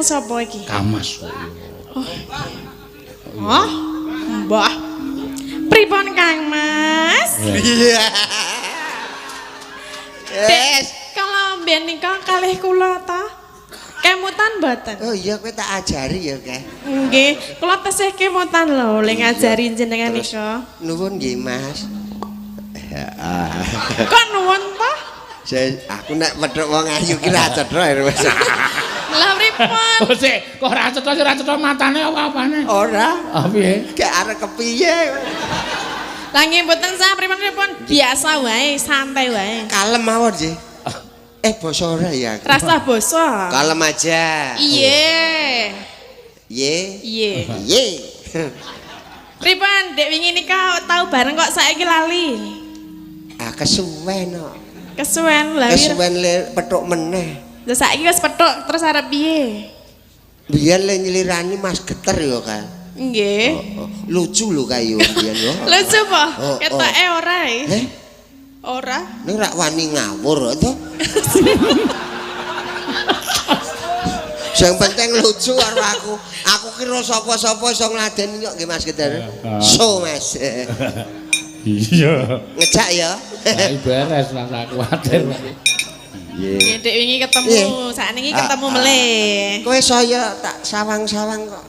sapa iki? Kamas. Oh. Mbah. Pripun Kang Mas? Iya. Yes. Kalau mbiyen nika kalih kula ta? Kemutan mboten? Oh iya kowe tak ajari ya, Kak. Nggih, kula tesih kemutan lho, le ngajari jenengan nika. Nuwun nggih, Mas. Kok nuwun ta? Aku nek wedhok wong ayu ki ra cetha Mas. Lah pripun? Oh sik, kok ora cetha matane apa-apane? Ora. Ah piye? Gak arek kepiye. Lah nggih mboten sah pripun-pripun, biasa wae, santai wae. Kalem mawon sih. Basa ora ya. Rasa basa. Kalem aja. Iye. Ye. Iye. Ye. Pripun Dek wingi nika tau bareng kok saiki lali. Kesuwen kok. Kesuwen lha wir. Kesuwen le petuk meneh. Lah saiki wis petuk terus arep piye? Biyen le nyelirani Mas Geter ya, Kak. Nggih. Lucu lho kayu biyen yo. Lucu apa? Ketoke ora e. Heh? Ora. Ning rak wani ngawur to. Sing penting lucu karo aku. Aku kira sapa-sapa iso ngladeni kok nggih Mas Geter. So Mas. Iya. Ngejak ya. Saiki beres rasa kuwatir. Nggih, Dek wingi ketemu, sakniki ketemu meleh. Kowe saya tak sawang-sawang kok.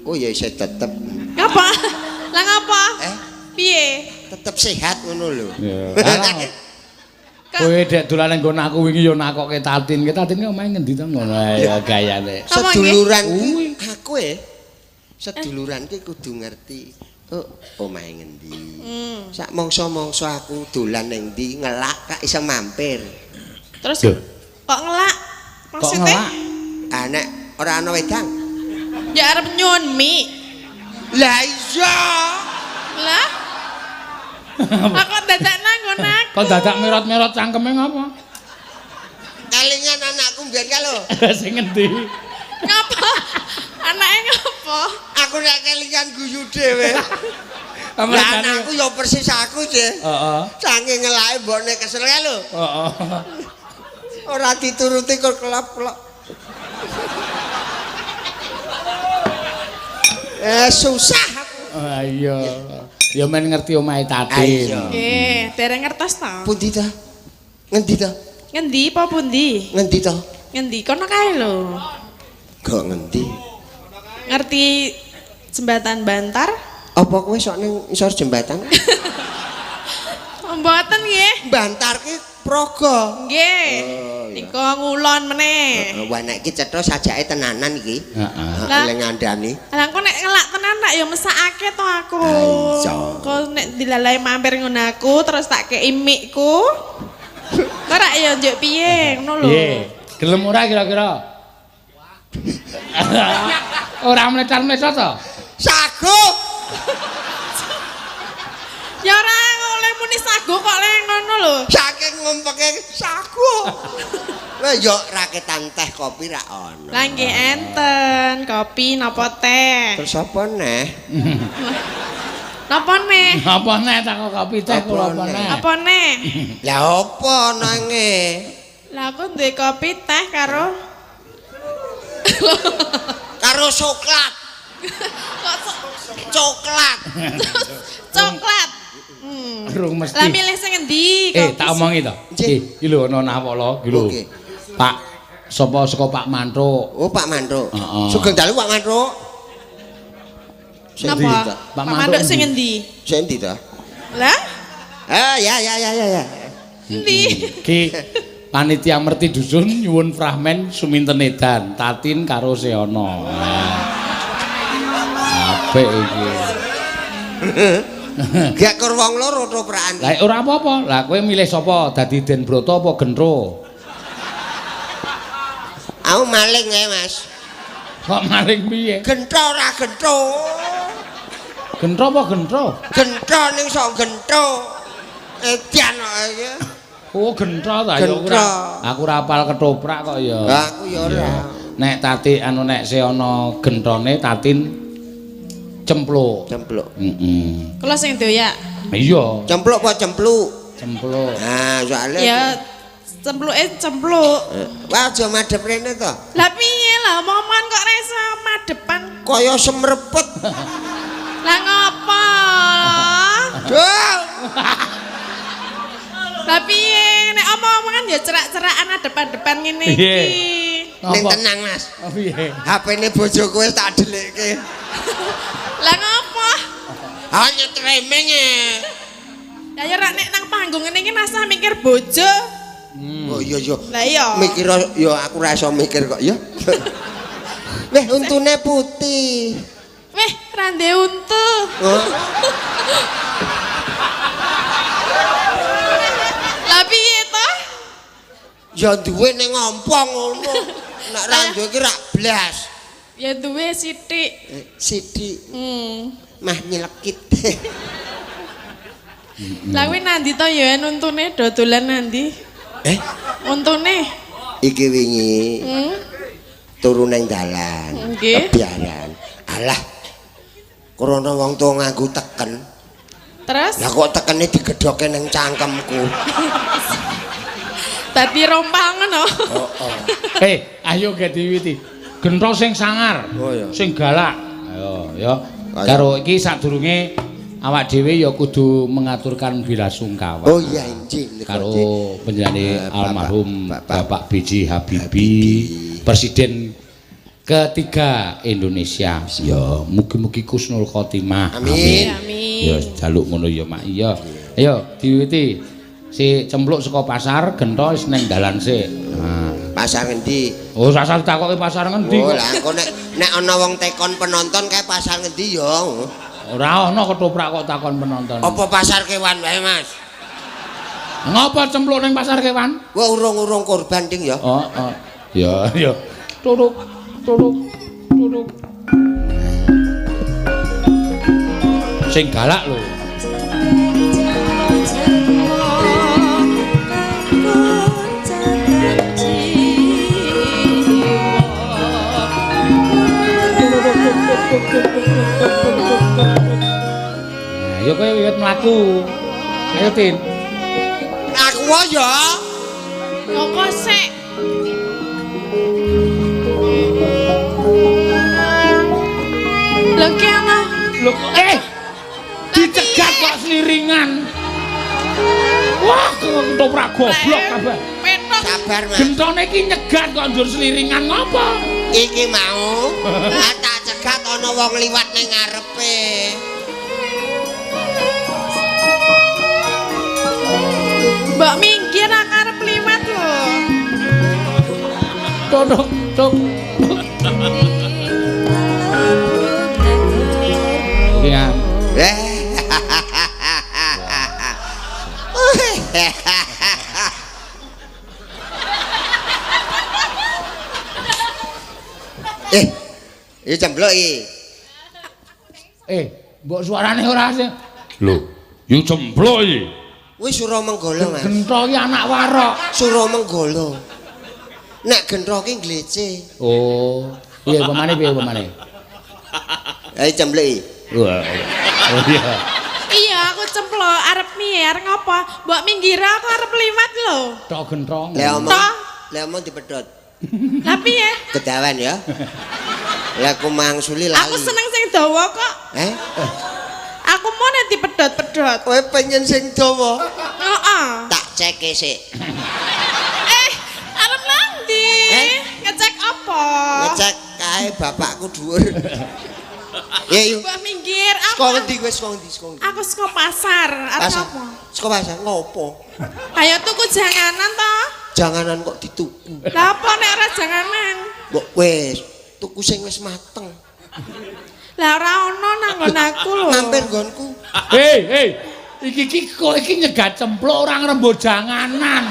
Oh ya isih tetep. Ngapa? Lah ngapa? Piye? Tetep sehat ngono lho. Ya. Kowe dek dolan nggon aku wingi yo nakoke Tatin. Tatin ki omahe ngendi to ngono ya gayane. Seduluran ki aku seduluran ki kudu ngerti. Oh, omahe ngendi. Sak mangsa-mangsa aku dolan ning ndi ngelak kak iso mampir. Terus kok ngelak? Maksudnya? Nek ora ana wedang. Ya arep nyun mie. Lah iya. Lah? Aku dadak nanggon aku. Kok dadak merot-merot cangkeme ngapa? Kelingan anakku mbiyen ka lho. Sing ngendi? Ngapa? Anake ngapa? Aku nek kelingan guyu dhewe. Lah anakku ya persis aku sih. Heeh. Saking ngelake mbokne kesel ka lho. Heeh. Ora dituruti kok kelap-kelop. Susah aku. Iya. Ya men ngerti omahe Tatin. Nggih, dereng ngertos ta? Pundi ta? Ngendi ta? Ngendi apa pundi? Ngendi ta? Ngendi kono kae lho. Kok ngendi? Ngerti jembatan Bantar? Apa kowe sok ning isor jembatan? Mboten nggih. Bantar ki Praga. Nggih. Nika ngulon meneh. Wah nek iki cetha sajake tenanan iki. Heeh. Lek ngandani. Lah kok nek ngelak tenan tak ya mesakake to aku. Kok nek dilalahi mampir ngono aku terus tak kei mikku. Kok rak ya njuk piye ngono lho. Piye? Gelem ora kira-kira? Ora mlecar-mlecar to? Sago. Ya ora oleh muni sago kok le ngono lho. Saking ngumpeke sago. Lah yo raketan teh kopi ra ono. Lah nggih enten, kopi napa teh? Terus apa neh? Napa neh? Apa neh tak kopi teh kula apa neh? Apa neh? Lah apa nange? Lah aku duwe kopi teh karo Coklat. Coklat. Coklat. Rung mesti. Lah milih sing endi? Tak omongi to. Iki lho ana nawala iki lho. Pak sapa saka Pak Mantruk. Oh Pak Mantruk. Heeh. Sugeng dalu Pak Mantruk. Napa? Pak Mantruk sing endi? Sing endi ta? Lah? Ya. Endi? Ki panitia merti dusun nyuwun fragmen suminten edan Tatin karo Seana. Apik iki. Gak kur wong loro to praan. Lah ora apa-apa. Lah kowe milih sapa? Dadi Den Broto apa Gentro? Aku maling ya, Mas. Kok maling piye? Gentro ora gentro. Gentro apa Gentro? Gentro ning sok gentro. Edian kok iki. Oh Gentro ta ya ora. Aku ora apal ketoprak kok ya. Aku ya ora. Nek Tati nek Seana gentrone Tatin cempluk. Heeh. Kula sing doyak. Iya. Cempluk apa cempluk? Cempluk. Nah, soalnya Ya cempluke cempluk. Wah, aja madhep rene to. Lah piye lah omongan kok ra iso madepan. Kaya semrepet. Lah ngopo? Dul. Tapi nek omong-omongan ya cerak-cerakan depan-depan ngene iki. Ning tenang Mas. Oh piye? HP-ne bojoku wis tak delekke. Lah ngopo? Hanya tremeng e. Ya ya nek nang panggung ngene iki masa mikir bojo. Oh iya iya. Lah iya. Mikir ya aku ra iso mikir kok ya. Weh untune putih. Weh, rande untu. Oh. Lah piye to? Ya duwe ning ngompong ngono. Nek ra duwe iki rak blas. Ya duwe sithik. Sithik. Mah nyelekit. Lah kuwi nandi to ya untune dodolan nandi? Untune. Iki wingi turu ning dalan. Nggih. Kebiaran. Alah. Krana wong tuwa nganggo teken. Terus? Lah kok tekene digedhoke ning cangkemku. Dadi rompang ngono. Ayo ge diwiwiti. Gentho sing sangar. Oh iya. Sing galak. Ayo ya. Karo iki sadurunge awak dhewe ya kudu mengaturkan belasungkawa. Oh iya injih. Karo penjenengan almarhum Bapak B.J. Habibie, Presiden ketiga Indonesia. Ya, mugi-mugi kusnul khotimah. Amin. Ya jaluk ngono ya Mak. Iya. Ayo diwiwiti. Si cempluk saka pasar gentho wis ning dalan sik. Pasar ngendi? Oh, sasar takoke pasar ngendi? Oh, lah engko nek ana wong tekon penonton kae pasar ngendi ya? Ora ana ketoprak kok takon penonton. Apa pasar kewan wae, Mas? Ngapa cempluk ning pasar kewan? Wah, urung-urung korban ding ya. Oh. Ya. Turuk. Sing galak lho. Ya kowe wiwit mlaku. Ayo Tin. Aku ya. Kok sik. Lho ki ana. Lho dicegat kok sliringan. Wah, ketoprak goblok kabeh. Petok. Sabar, Mas. Gentone iki nyegat kok njur sliringan ngopo? Iki mau tak cegat ana wong liwat ning ngarepe. Mbak minggir nang arep liwat lho. Tuk. Ya. Ya jemblok iki. Mbok suarane ora sing. Lho, yo jemblok iki. Wis Suramenggala, Mas. Gentho iki anak warok. Suramenggala. Nek gentho ki glece. Oh, piye pemane? Ayo jemblok iki. Wah. Oh iya. Iya, aku cemplok arep mier ngopo? Mbok minggir aku arep liwat lho. Tok gentrong. Le omong dipedhot. Lah piye? Kedawan ya. Lah aku mangsuli lali. Aku seneng sing dawa kok. Aku mau nek dipedhot-pedhot. Kowe pengen sing dawa. Heeh. Tak cek sik. Arep nandi? Ngecek apa? Ngecek kae bapakku dhuwur. Ya yuk. Mbak minggir. Saka ngendi kowe saka ngendi? Aku saka pasar. Arep apa? Saka pasar ngopo? Ayo tuku janganan to. Janganan kok dituku. Lah apa nek ora janganan? Mbok wis tuku sing wis mateng. Lah ora ono nang nggon aku lho. Mampir nggonku. Hei. Iki kowe iki nyegat cempluk ora ngrembug janganan.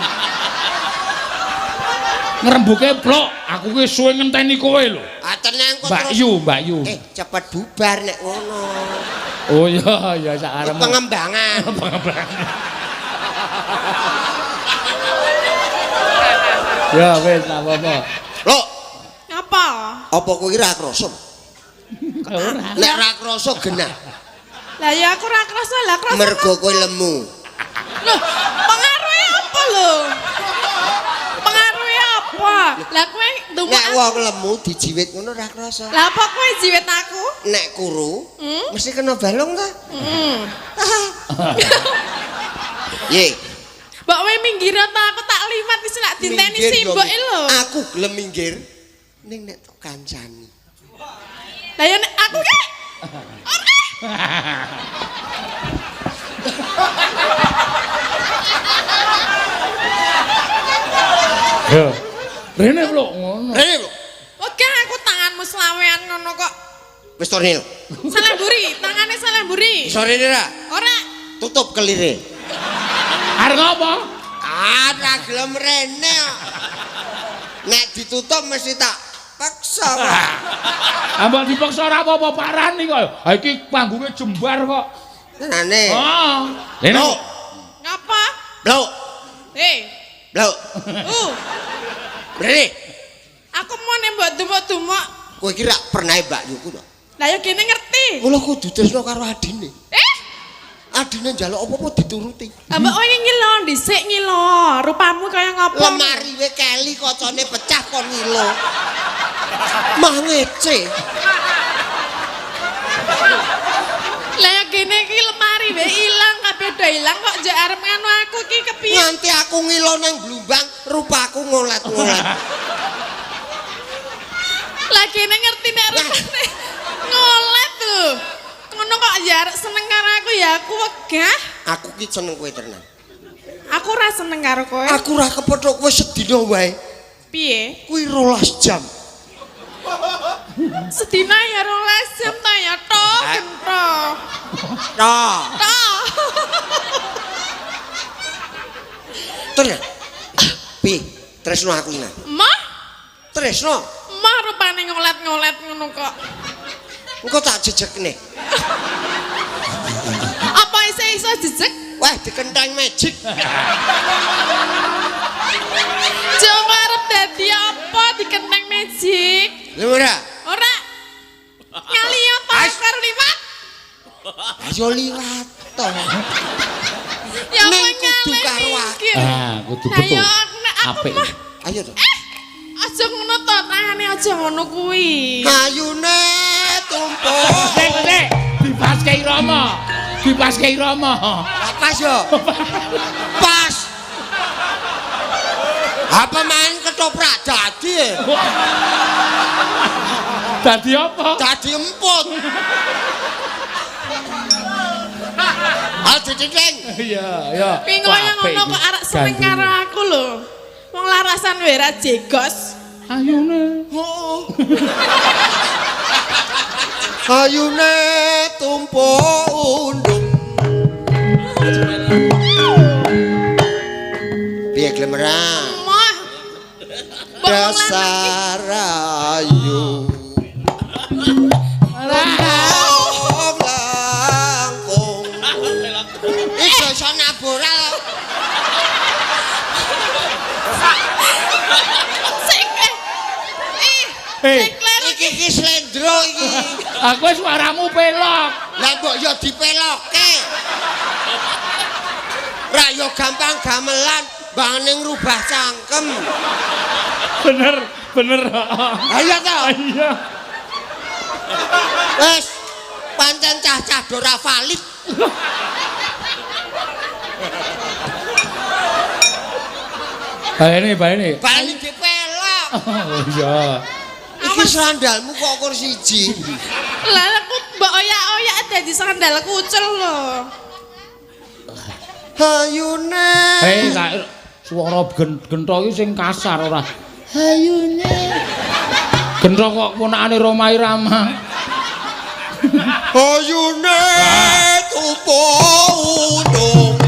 Ngrembuke plok, aku ki suwe ngenteni kowe lho. Tenang kok Mbak Yu. Cepet bubar nek ngono. Oh iya sak arep. Pengembangan. Ya wis apa-apa. Lho, Apa? apa kowe iki ra krasa? Ora. Nek ra krasa genah. Lah ya aku ora krasa lah krasa. Mergo kowe lemu. Loh, pengaruhnya apa lho? Pengaruhnya apa? Lah kowe ndumuk. Nek wong lemu dijiwit ngono ora krasa. Lah apa kowe jiwit aku? Nek kuru mesti kena balung ta? Ye. Mbok kowe minggir ta aku tak liwat wis lak diteni simbok lho. Aku gelem minggir ning nek tok kancani. Lah ya nek aku ki. Ora. Ya. Rene lho ngono. Rene lho. Oke aku tanganmu selawean ngono kok. Wis tornil. Salah mburi, tangane salah mburi. Sore ra. Ora. Tutup kelire. Arep ngopo? Ora gelem rene. Nek ditutup mesti tak paksa kok. Ambak dipaksa ora apa-apa parani kok. Ha iki panggunge jembar kok. Tenane. Oh. Rene. Ngapa? Blok. Blok. Rene. Aku mau nembok dumuk-dumuk. Kowe iki rak pernah mbak yuku to. Lah ya kene ngerti. Mula kudu tresno karo adine. Adine njaluk apa-apa dituruti. Mbak kowe ngilo dhisik ngilo. Rupamu kaya ngopo? Lemari we keli kocone pecah kon ngilo. Mah ngece. Lah ya kene iki lemari we ilang kabeh do ilang kok njek arep ngono aku iki kepiye? Nganti aku ngilo nang blumbang rupaku ngolet-ngolet. Lah kene ngerti nek rupane ngolet lho. Ngono kok ya arek seneng karo aku ya aku wegah. Aku ki seneng kowe tenan. Aku ora seneng karo kowe. Aku ora kepethuk kowe sedina wae. Piye? Kuwi 12 jam. Sedina ya 12 jam ta ya toh gento. Nah, Toh. tenan. Pi, tresno aku ina. Mah, Tresno. mah rupane ngolet-ngolet ngono kok. Engko tak jejekne. Apa iso jejeg? Wah, dikenteng magic. Coba arep dadi apa dikenteng magic? Lha ora? Ora. Ngaliyo to karo liwat. Ayo liwat to. Ya Ning kowe kudu nyale karo mikir. Kudu Lah betul. ya nek aku Apik. mah Ayo to. aja ngono to, tangane aja ngono kuwi. Ayune tumpuk. Sik, dipaske irama. Dipaske irama. Pas yo. Pas. Apa main ketoprak dadi? Dadi apa? Dadi emput. Aja diceng. Iya, iya. Kuwi ngono ngono kok arek seneng karo aku lho. Wong larasan wae ra jegos. Ayune. Ayune tumpuk undung. Piye glemeran? Mah. Dasar ayu. Langkung. Iso iso naboral. Iki slendro iki. Aku suaramu pelok. Lah mbok yo dipelokke. Ra yo gampang gamelan bangane ngrubah cangkem. Bener. Ayo to. Iya. Wes pancen cah-cah ora valid. Baleni. Bali dipelok. Oh iya. Iki sandalmu kok kur siji. Lah aku mbok oyak-oyak dadi sandal kucel lho. Ayune. Hei, suara gento iki sing kasar ora. Ayune. Gento kok ponakane Roma Irama. Ayune tumpuk undung.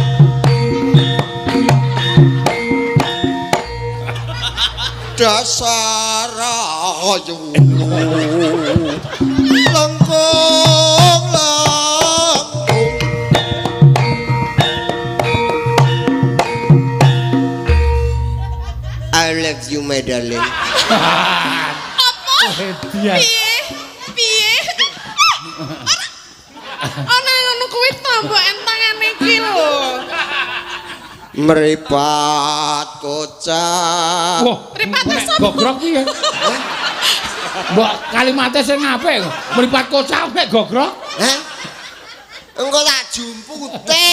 Dasar ayu. Langkung. I love you, my darling. Apa? Hediah. Piye? Ana ngono kuwi to mbok entangane iki lho. Meripat kocak. Wah, Mripate sapa? gogrok piye? Mbok kalimate sing apik. Mripat kocak nek gogrok. Hah? Engko tak jumpute.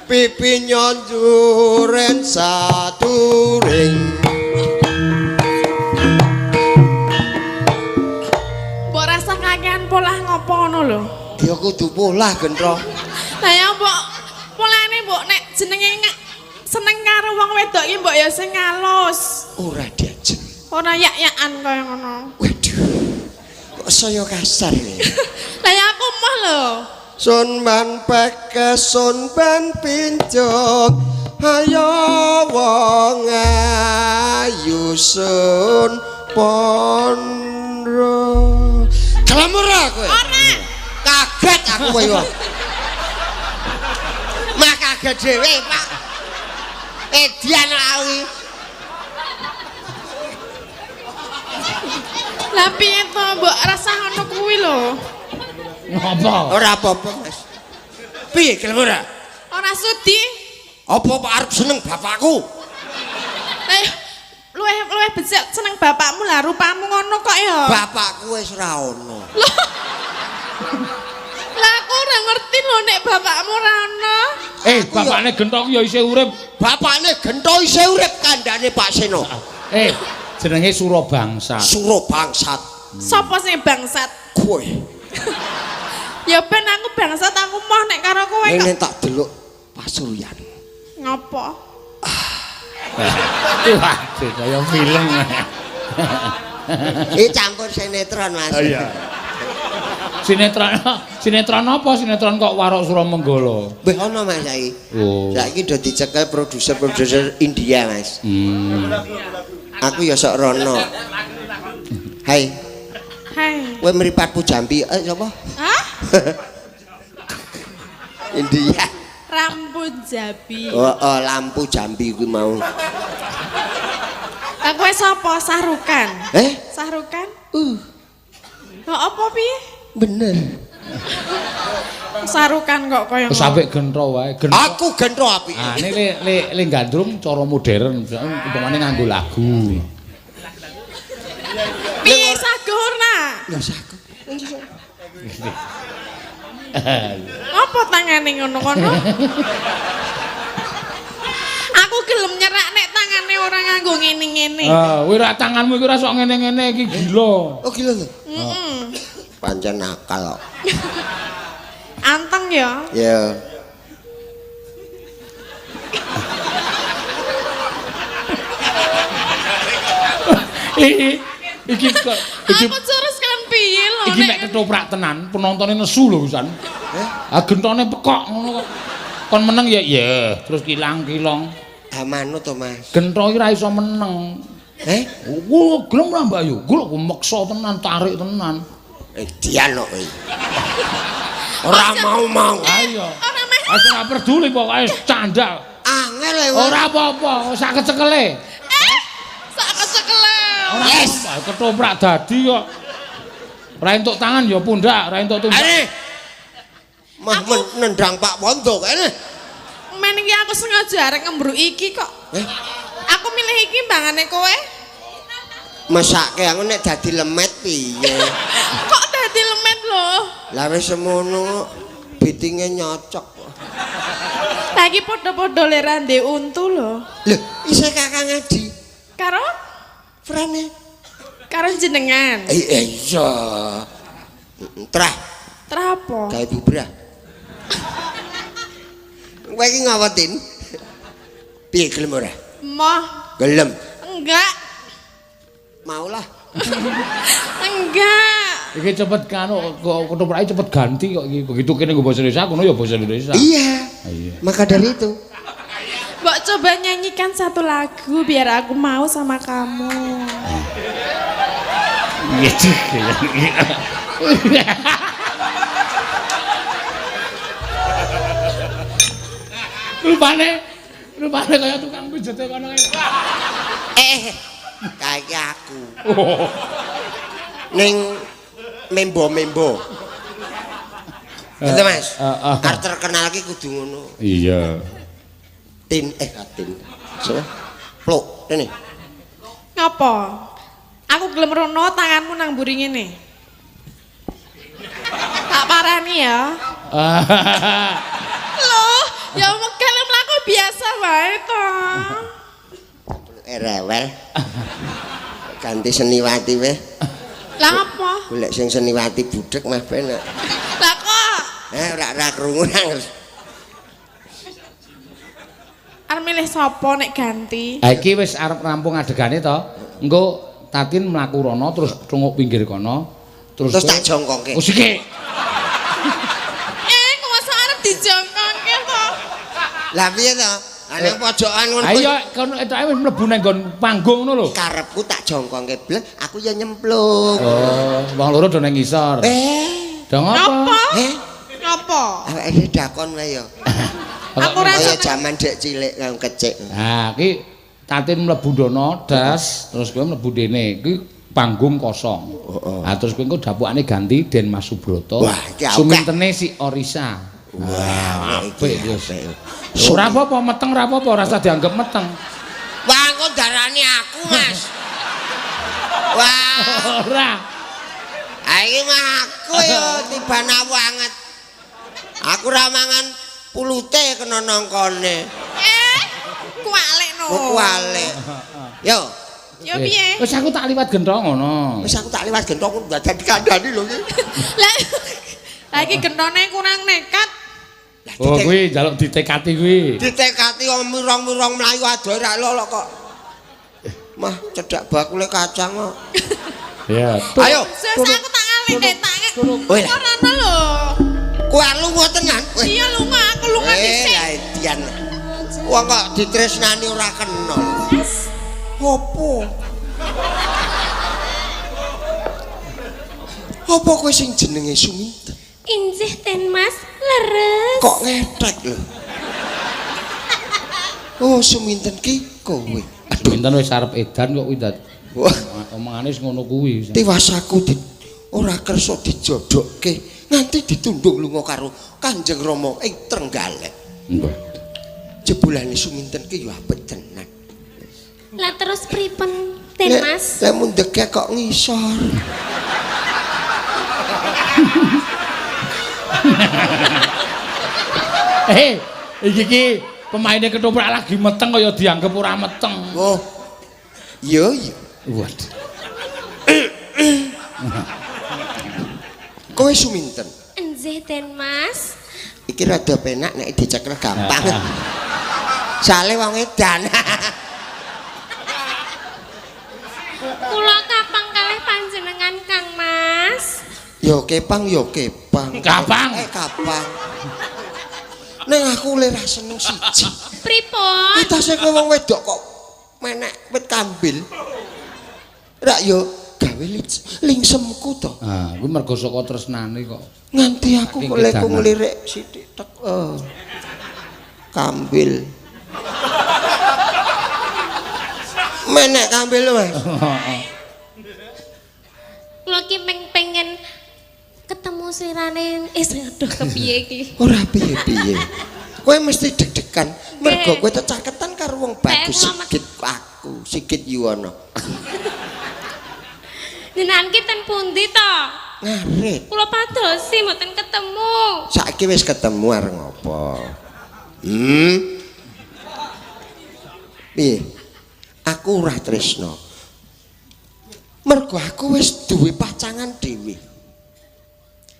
Pipi nyonjuren saturing. Mbok rasa kakean polah ngopo ngono lho. Ya kudu polah Gendro. Lah ya mbok polane mbok nek jenenge seneng karo wong wedok iki mbok ya sing ngalus. Ora diajem. Ora yak-yakan kaya ngono. Waduh. Kok saya kasar ya. Lah ya aku mah lho. Sun man peke sun ben pinjong ayo wong ayu sun pondro. Kalam ora kowe? Ora. Kaget aku kowe yo. Mah kaget dhewe, Pak. Edian awi. Lah piye to mbok rasa ngono kuwi lho. Ngopo? Ora apa-apa, Mas. Piye kelem ora? Ora sudi. Apa Pak arep seneng bapakku? Luwih becik seneng bapakmu lah rupamu ngono kok ya. Bapakku wis ora ono. Lah aku ora ngerti lho nek bapakmu ora ono. Bapakne Gento ya isih urip. Bapakne Gento isih urip kandhane Pak Seno. Jenenge Surabangsat. Surabangsat. Sopo sing bangsat? Kowe. Ya ben aku bangsat aku moh nek karo kowe kok. Nek tak delok Pasuryan. Ngopo? Waduh, kaya film. Iki campur sinetron, Mas. Oh iya. Sinetron apa? Sinetron kok Warok Suramanggala. Wis ono Mas saiki. Oh. Saiki do dicekel produser India, Mas. Aku ya sok rono. Hai. Hai. Kowe mripatku Jambi, sapa? Hah? India. Rambut Jabi. Oh, lampu Jambi kuwi mau. Lah kowe sapa? Sahrukan. Sahrukan? Kok apa piye? Bener. Sarukan kok kaya Wis apik Gento wae. Aku Gento apik. Ah, ini le gandrung cara modern, umpamane nganggo lagu. piye sagurna? Ya saku. Apa tangane ngono-ngono? Aku gelem nyerak nek tangane ora nganggo ngene-ngene. Kowe ra tanganmu iki ora sok ngene-ngene iki gila. Oh gila lho. Heeh. Pancen nakal kok. Anteng ya. Ya. Iki Aku terus kan piye lho iki nek ketoprak tenan, penontonnya nesu lho pisan. Gentone pekok ngono kok. Kon meneng ya terus kilang-kilong. Manut to, Mas. Gento iki ra iso meneng. Wo gelem ra Mbak Yu? Gula meksa tenan, tarik tenan. Dian kok kowe. Ora mau. Ayo. Wis ora peduli pokoke candal. Angel e. Ora apa-apa, sak kecekele. Sak kesekele. Yes, ketoprak dadi kok. Ora entuk tangan ya pundak, ora entuk tumbak. Mah nendang Pak Wondo kene. Men iki aku sengaja arek ngembruk iki kok. Aku milih iki mbangane kowe. Mesake aku nek dadi lemet piye? Kok dadi lemet lho? Lah wis semono bitinge nyocok. Lagi padha-padha le rande untu lho. Lho, isih Kakang Adi. Karo Frane. karo jenengan. Iya. Trah, Trapo? gawe bubrah. Kowe iki ngawetin. Piye gelem ora? Moh. Gelem. Enggak. Maulah. Enggak. Iki cepet kok ketoprake cepet ganti kok iki. Begitu kene nggo basa Indonesia, kono ya basa Indonesia. Iya. Maka dari itu. Mbok coba nyanyikan satu lagu biar aku mau sama kamu. Gitu. Rupane kaya tukang pijete kono kae. Kayak aku. Ning membo-membo. Gitu Mas. Arep terkenal ki kudu ngono. Iya. Tin. So, pluk rene. Ngapa? Aku gelem rono tanganmu nang mburi ngene. Tak parani ya. Loh, ya kalau mlaku biasa wae to. Rewel. Ganti Seniwati weh. Lah apa? Golek sing Seniwati budhek mah penak. Lah kok Ora krungu nang. arep milih sapa nek ganti? Ha iki wis arep rampung adegane to. Engko Tatin mlaku rono terus trunguk pinggir kono. Terus tak jongkongke. Oh siki. Kok masa arep dijongkongke to? Lah piye to? Ana pojokan ngono. Ayo kono etoke wis mlebu nang nggon panggung ngono lho. Karepku tak jongkongke blek, aku ya nyemplung. Oh, wong loro do nang ngisor. Dong apa? Ngapa? Awake dakon wae ya. Aku rasa kaya jaman dek cilik kang kecik. Nah, iki Tatin mlebu dono das, terus kowe mlebu dene. Iki panggung kosong. Nah, terus kowe engko dapukane ganti Den Mas Subroto. Wah, iki Sumintene si Orisa. Wah, apik wis. Ora apa-apa meteng ora apa-apa, ora usah dianggap meteng. Wah, kok darani aku, Mas. Wah, Ora. iki mah aku ya tibana banget. Aku ra mangan pulute kena nangkone. kualik no. Kualik. Yo. Yo piye? Wis aku tak liwat gentong ngono. Wis aku tak liwat gentong dadan dikandani lho iki. Lah iki gentone kurang nekat. Oh kuwi njaluk ditekati kuwi. Ditekati mirong-mirong mlayu adoh ra lho kok. Mah cedak bakule kacang kok. Ya. Ayo. Sus aku tak ngalih tak. Woi. Ora ono lho. Kuwi lunga tenan. Iya lunga, aku lunga dhisik. Lah edian. Wong kok ditresnani ora kena. Opo? Apa kowe sing jenenge Suminten? Injih ten Mas, leres. Kok ngetek lho. Oh, Suminten ki kowe. Pinten wis arep edan kok kuwi dadi. Wah, Omongane wis ngono kuwi. tiwasaku ora kersa dijodokke nganti ditundung lunga karo Kanjeng Rama ing Trenggalek. Nggih. Jebulane Suminten ki yo apik tenan. Lah terus pripun ten Mas? Lah mundheke kok ngisor. Iki pemaine ketoprak lagi meteng kaya dianggep ora meteng. Oh. Iya, iya. Waduh. Kowe Suminten. Injih ten Mas. Iki rada penak nek dicekel gampang. Sale wong edan. Kula kapang kalih panjenengan Kang Mas. Yo kepang, yo kepang. Kapang. Kapang. Neng aku le ra seneng siji. Pripun? Itase kowe wong wedok kok menek wit kambil. Ra yo gawe lingsemku to. Ah, kuwi mergo saka tresnane kok. Nganti aku kok lek nglirik sithik tek. Kambil. Menek kambil Mas. Kula ki pengen ketemu slirane aduh kepiye iki? Ora piye-piye. Kowe mesti deg-degan mergo kowe tecaketan karo wong bagus sikit aku, sikit Yuwono. Jenengan ki ten pundi to? Ngarit. Kula padosi mboten ketemu. Saiki wis ketemu areng apa? Piye? Aku ora tresno. Mergo aku wis duwe pacangan dhewe.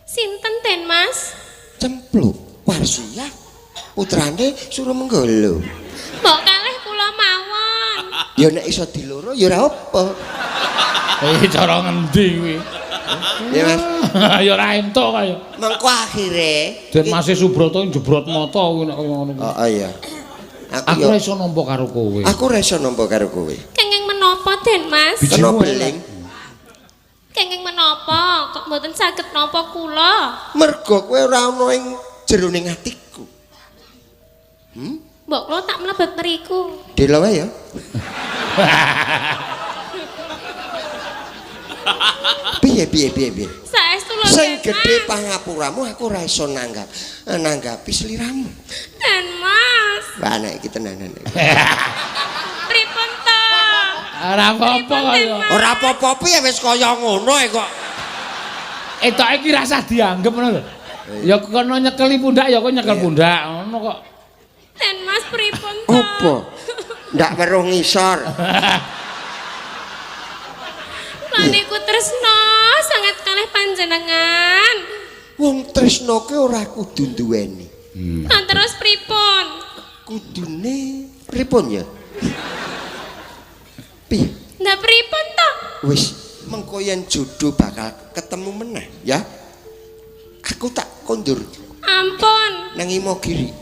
Sinten ten Mas? Cempluk Warsia. Putrane Surumenggala. Mbok kalih kula mawon. Ya nek iso diloro ya ora apa. Cara ngendi kuwi? Ya Mas. Ya ora entuk kaya. Mengko akhire Den Mas Subroto jebrot mata kuwi nek kaya ngono. Oh iya. Aku ora iso nampa karo kowe. Aku ora iso nampa karo kowe. Kenging menapa den Mas? Kena beling. Kenging menapa kok mboten saged napa kula? Mergo kowe ora ana ing jeroning atiku. Mbok kula tak mlebet mriku. Delo wae ya. Piye. Saestu lho Sing Den gedhe Mas. pangapuramu aku ora iso nanggapi sliramu. Den Mas. Wah nek iki tenanan. Pripun to? Ora apa-apa kok. Ora apa-apa piye wis kaya ngono kok. Etoke iki rasah dianggep ngono lho. Ya kono nyekeli pundak ya kok nyekel pundak ngono kok. Den Mas pripun to? Apa? Ndak weruh ngisor. Lan niku tresno sangat kalih panjenengan. Wong tresno ki ora kudu duweni. Lan terus pripun? Kudune pripun ya? Piye? Ndak pripun to? Wis mengko yen jodoh bakal ketemu meneh ya. Aku tak kondur Ampun, nang Imogiri.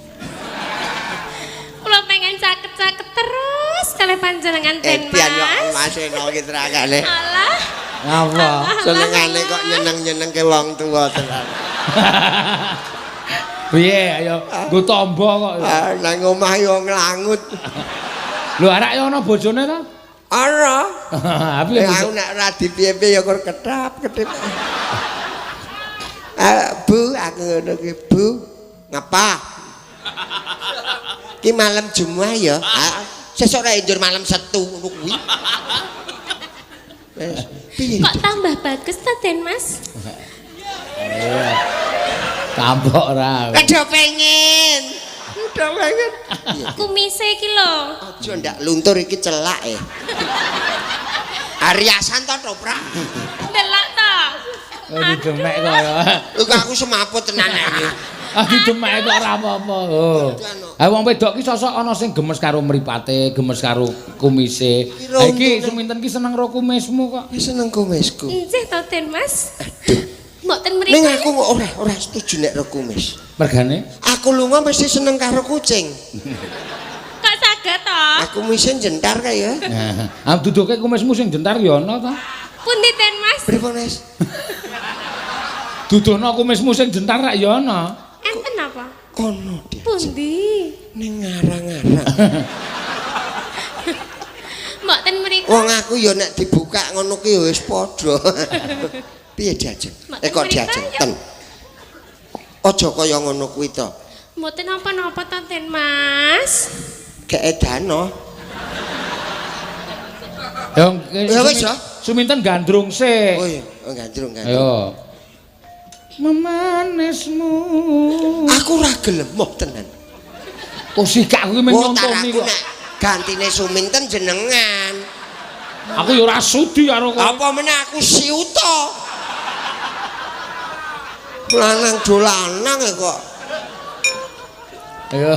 kula pengen caket-caket terus kalih panjenengan Den Pian yo Mas. Mas eno ki terakane. Alah, Apa? Senengane kok nyeneng-nyenengke wong tuwa tenan. Piye ayo nggo tombo kok. Ah, nang omah yo nglangut. Lho arek yo ana bojone ta? Ora. Piye? Aku nek ora dipiye-piye ya kur ketap-ketip. Bu, aku ngono ki, Bu. Ngapa? Ki malam Jumat ya. Sesuk ra njur malam Setu ngono kuwi. Wes, piye? kok tambah bagus ta Den Mas? Tampok ora. Aja pengen. Udah pengen. Kumise iki lho. Aja ndak luntur iki celak Ariasan to toprak. Delok to. Didemek kok ya. Iku aku semaput tenan iki. Didemek kok ora apa-apa. Oh. Ha wong wedok ki sosok ana sing gemes karo mripate, gemes karo kumise. Ha iki suminten ki seneng karo kumismu kok. Wis seneng kumisku. Nggih to Den Mas. Mboten Ning mriki. aku ora setuju nek karo kumis. Mergane Aku lunga mesti seneng karo kucing. Kok saged to? Aku misen jentar kae ya. nah, duduke kumismu sing jentar ya ana ta? Pundi Den Mas? Pripun Mas? Dudono kumismu sing jentar rak ya ana. Enten apa? Ono dia. Pundi? Ning ngarang-ngarang. Mboten mriki. Wong aku ya nek dibuka ngono ki ya wis padha. Piye diajeng? Kok diajeng ten. Aja kaya ngono kuwi to. Mboten apa-apa to Den Mas. Keedano. Ya wis ya. Suminten gandrung sik. Oh iya, gandrung. Ayo. Memanismu. Aku ora gelem moh tenan. Oh sikak kuwi men nyontoni Aku kok. nek gantine Suminten jenengan. Aku ya ora sudi karo kok. Apa meneh aku siuto. Lanang do lanang kok. Ayo.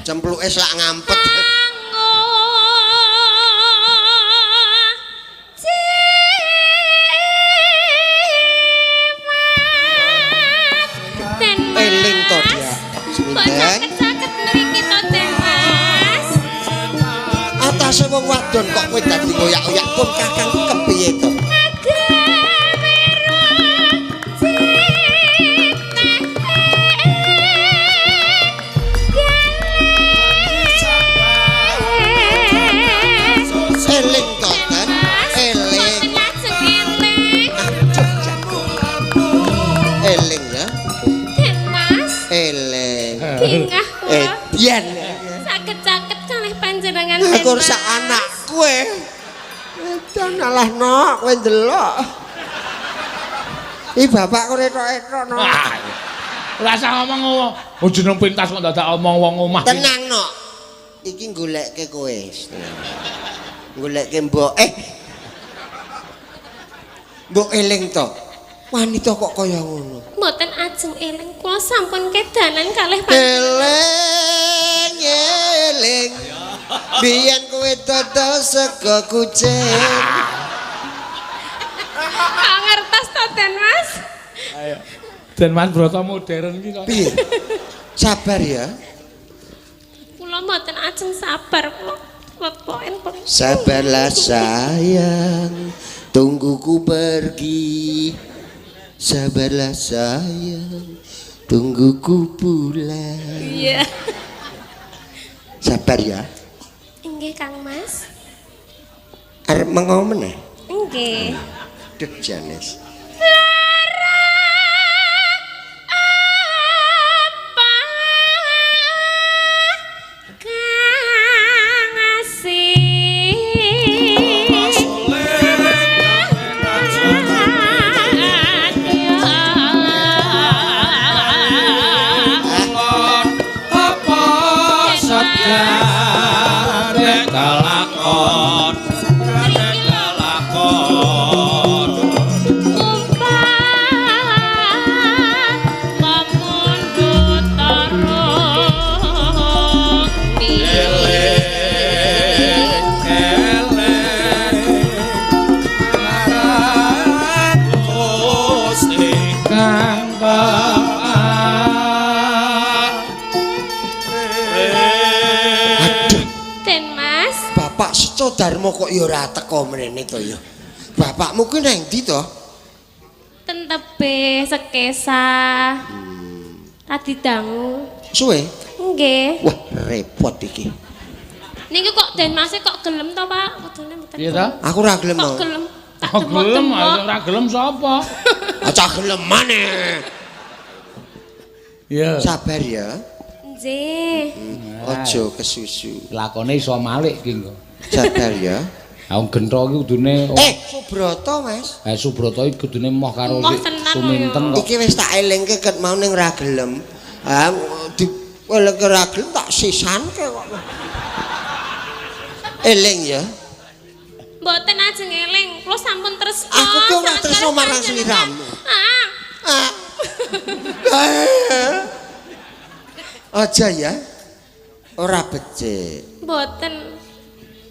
Cempluke sak ngampet. Eling to dia. Suminten. Caket mriki to Den Mas. Atase wong wadon kok kowe dadi ngoyak-oyak pun kakang kepiye to? Eling to kan? Eling. Eling ya. Den Mas, Eling. ingah kula. Biyen. Caket-caket kalih panjenengan Aku Den sak Mas. anak kowe. Edan alah nok kowe ndelok. Ih bapakku retok-retok nok. Ora usah ngomong. Oh jeneng pintas kok dadak omong wong omah. Tenang nok. Iki goleke kowe. Goleke mbok. Mbok eling to. Wanita kok kaya ngono. Mboten ajeng eling kula sampun kedanan kalih panjenengan. Eling. Biyen kowe dodol sego kucing. Kok ngertos to Den Mas? Ayo. Den Mas Broto modern iki kok. Piye? Sabar ya. Kula mboten ajeng sabar kula. Lepoken kok. Sabarlah sayang, tunggu ku pergi. Sabarlah sayang, tunggu ku pulang. Iya. Sabar ya. Nggih Kang Mas. Arep mengo meneh. Nggih. Aduh Janes. Darmo kok ya ora teko mrene to ya. Bapakmu kuwi nang ndi to? Ten tebih sekesa. Tadi dangu. Suwe? Nggih. Wah, repot iki. Niki kok Den Mas kok gelem to, Pak? Kudune mboten. Iya ta? Aku ora gelem. Kok gelem? Tak Oh, gelem, ora gelem sapa? Aja gelem maneh. Iya. Sabar ya. Nggih. Aja kesusu. Lakone iso malik ki engko. Sabar ya. Aku gentho iki kudune Subroto, Mas. Subrata iki kudune moh karo Moh tenan Suminten kok. Iki wis tak elingke ket mau ning ra gelem. Ha di elingke ra gelem tak sisanke kok. Eling ya. Mboten ajeng eling, kula sampun tresno. Aku ki ora tresno marang sliramu. Aja ya. Ora becik.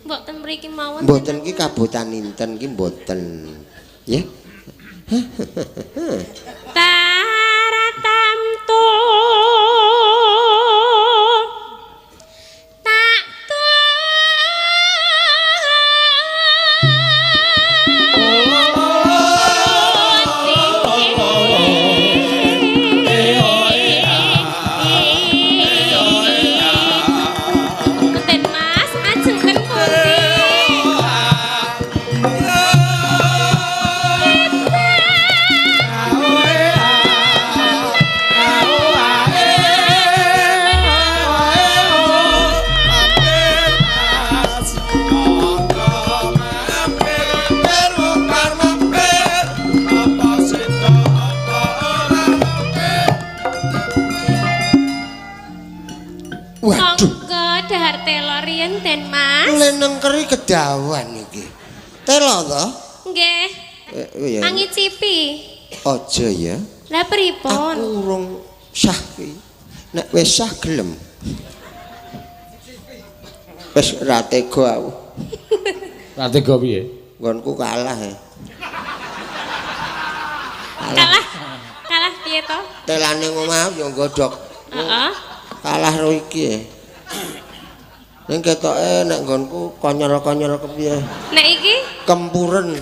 Mboten mriki mawon. Mboten ki kabotan Inten ki mboten. Ya. Taratamtu tak Den Mas ajeng ten pundi? Waduh, Monggo dahar telo riyen Den Mas. leneng keri kedawan iki. Telo to? Nggih. Ya. Mangicipi. Aja ya. Lah pripun? Aku urung sah ki. Nek wis sah gelem. Wis ra tega aku. Ra tega piye? Nggonku kalah ya. Kalah piye to? Telane ngomah yo nggodhok. Heeh. Kalah ro iki. Ning ketoke nek nggonku konyor-konyor kepiye? Nek iki Kempuren.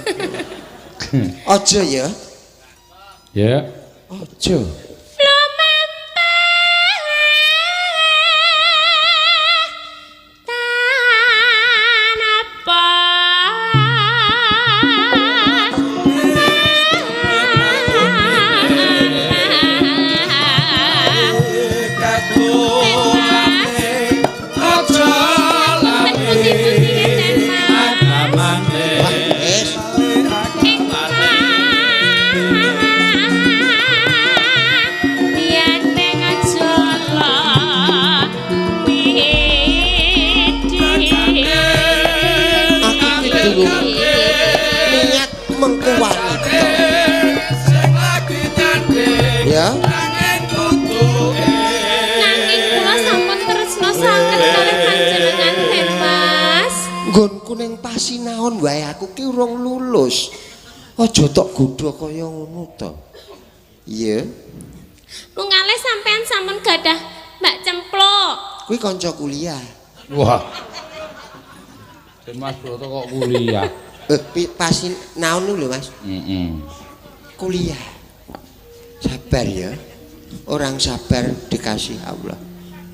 Aja ya. Ya. Aja. Niat mengku wanita. Ya. nanging kula sampun tresno sanget kalih panjenengan Den Mas. Nggonku ning pasinaon wae aku ki urung lulus. Aja tok godho kaya ngono to. Iya. Lungalih sampean sampun gadah Mbak Cempluk. Kuwi kanca kuliah. Wah. Den Mas Broto kok kuliah. Pasinaon lho Mas. Heeh. Kuliah. Sabar ya. Orang sabar dikasih Allah.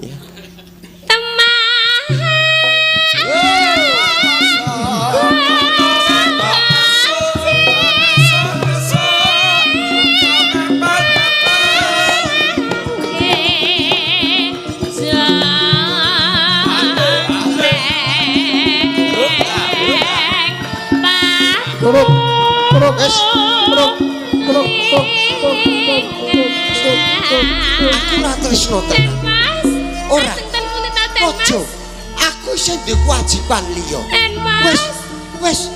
Ya. Wis. Aku ora tresno tenan. Mas. Ora. Sinten punita Den Mas? Ojo. Aku sing duwe kewajiban liya. Den Mas. Wis.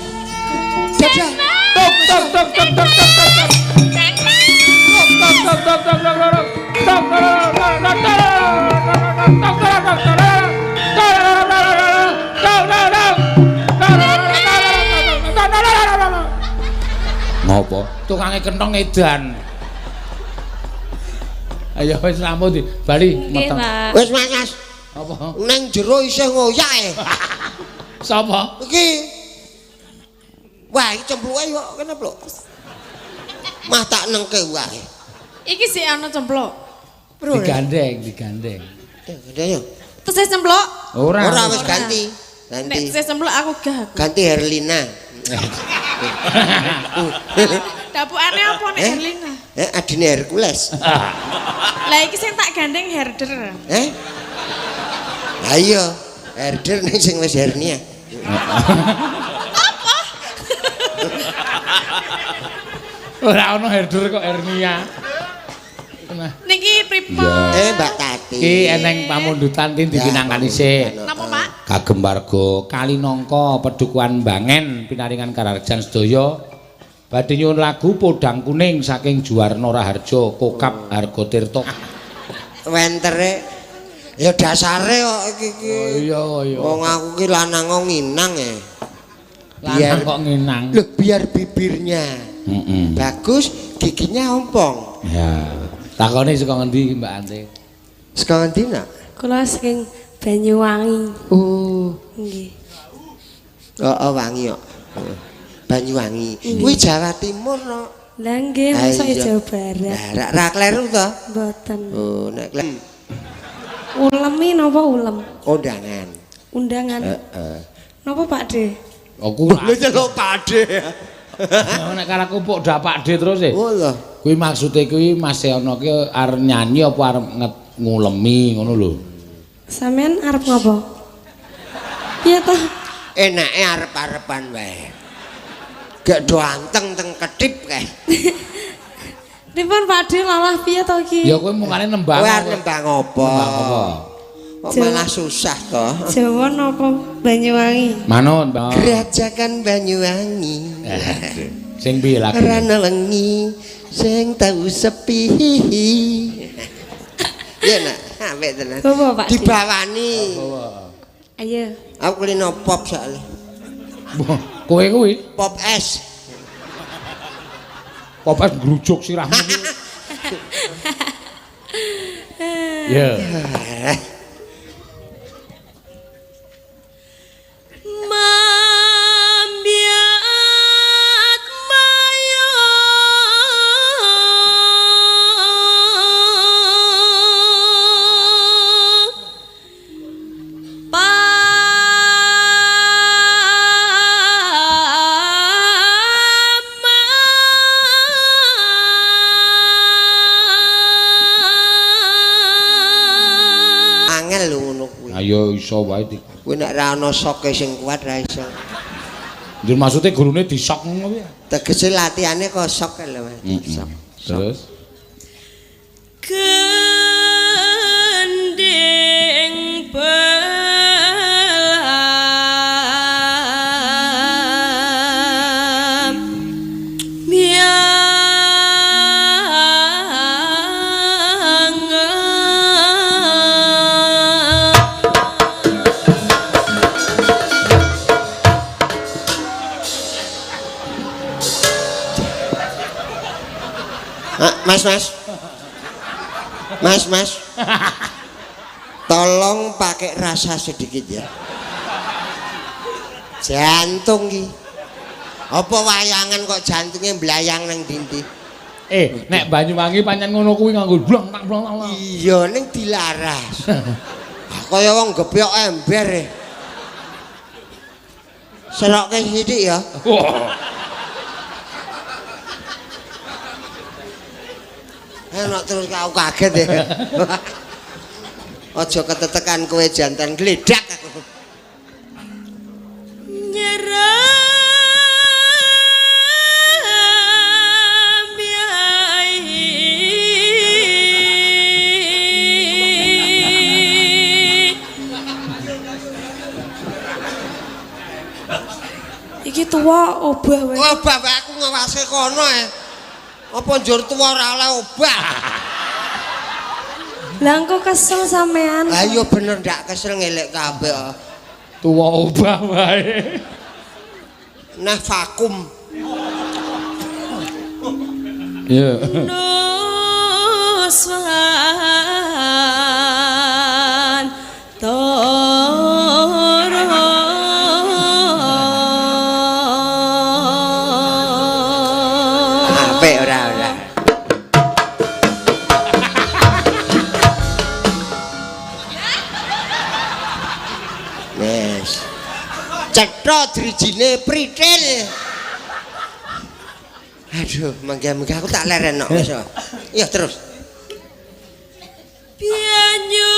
Dadah. Tok tok tok tok tok tok tok. Den Mas. Tok tok tok tok tok. Tok ngopo? Tukange kenthong edan. Ayo wis rampung di bali Nggih, meteng. Pak. Wis Mas. Apa? Nang jero isih ngoyak e. Sapa? Iki. Wah, iki cempluke kok kene plok. Mah tak nengke wae. Iki sih ana cemplok. Digandeng. Gede yo. Terus saya cemplok. Ora. Ora wis ganti. Nek saya cemplok aku gah. Ganti Herlina. Dapukane apa nek Herlina? Adine Hercules. Lah iki sing tak gandeng herder. Ayo, herder ning sing wis hernia. Ora ono herder kok hernia. Nah, Niki pripun? Mbak Tati. iki eneng pamundutan dipinangkan isih. Napa, Pak? Kagem warga Kalinangka Pedukuhan Bangen pinaringan kararjan sedaya badhe nyuwun lagu Podang Kuning saking Juwarna Raharja Kokap Hargotirta. Wentere ya dasare kok iki. Iya. Wong aku ki lanang nginang Lanang kok nginang. Lho biar bibirnya Heeh. bagus, giginya ompong. Ya. Takone saka ngendi Mbak Ante? Saka ngendi nak? Kula saking Banyuwangi. Oh, Nggih. wangi kok. Banyuwangi. Kuwi Jawa Timur no. Lah nggih masuk Jawa Barat. Lah ra kleru to? Mboten. Oh, nek kleru Ulemi napa ulem? undangan. Undangan. Heeh. Napa Pak De? Aku Lho celuk Pakde. nek karaku pok dak Pakde terus e. Oh lho. Kuwi maksude kuwi Mas Seono ki arep nyanyi apa arep ngulemi ngono lho. Sampean arep ngopo? Piye to? Enake arep-arepan wae. Gak do anteng teng ketip kae. Pripun Pak De lalah piye to iki? Ya kowe mungane nembang. Kowe arep nembang apa? Nembang apa? Kok malah susah to. Jawa napa Banyuwangi? Manut, Bang. Gerajakan Banyuwangi. Sing piye lagu? Rana lengi sing tau sepi. Ya nak, apik tenan. Coba Pak De. Dibawani. Ayo. Aku kulino pop soalnya. Kowe kuwi Pop es. popes ngrujuk sirahmu. Ya. Mambiat mayo Angel lho ngono kuwi. Ayo iso wae. Kuwi nek ra ana soke sing kuat ra iso. Njur maksude gurune disok ngono kuwi. Tegese latihane kok sok lho Mas. Sok. Terus Gending belam Mas. Tolong pakai rasa sedikit ya. Jantung ki. Apa wayangan kok jantungnya mblayang nang dindi? nek Banyuwangi pancen ngono kuwi nganggo blong tak blong. Iya ning dilaras. Kaya wong gepyok ember e. Serokke sithik ya. Enak terus kau kaget ya. Aja ketetekan kowe jantan gledak aku. nyerah Iki tuwa obah wae. Oh, bapak aku ngawase kono Apa njur tuwa ora oleh obah? Lah engko kesel sampean. Lah iya bener ndak kesel ngelek kabeh. Tuwa obah wae. Nah vakum. Iya. Nuswan Apik ora. Wes. Cetha drijine pritil. Aduh, mangga-mangga aku tak leren kok wis. Iya terus. Pianyu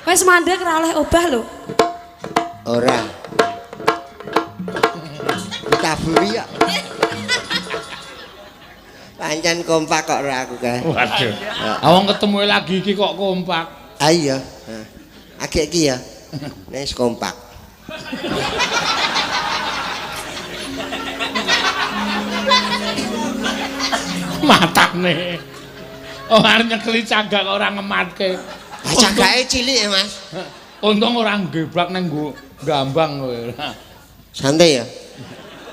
wis mandek ora oleh obah lho. Ora. Kaburi ya. Pancen kompak kok ora aku kae. Waduh. Awang ketemu lagi iki kok kompak. Ah iya. Agek iki ya. Wis kompak. Matane. Oh arep nyekeli cagak kok ora ngematke. Ah cagake cilik ya, Mas. Untung ora ngeblak nang nggo gambang kowe. Santai ya.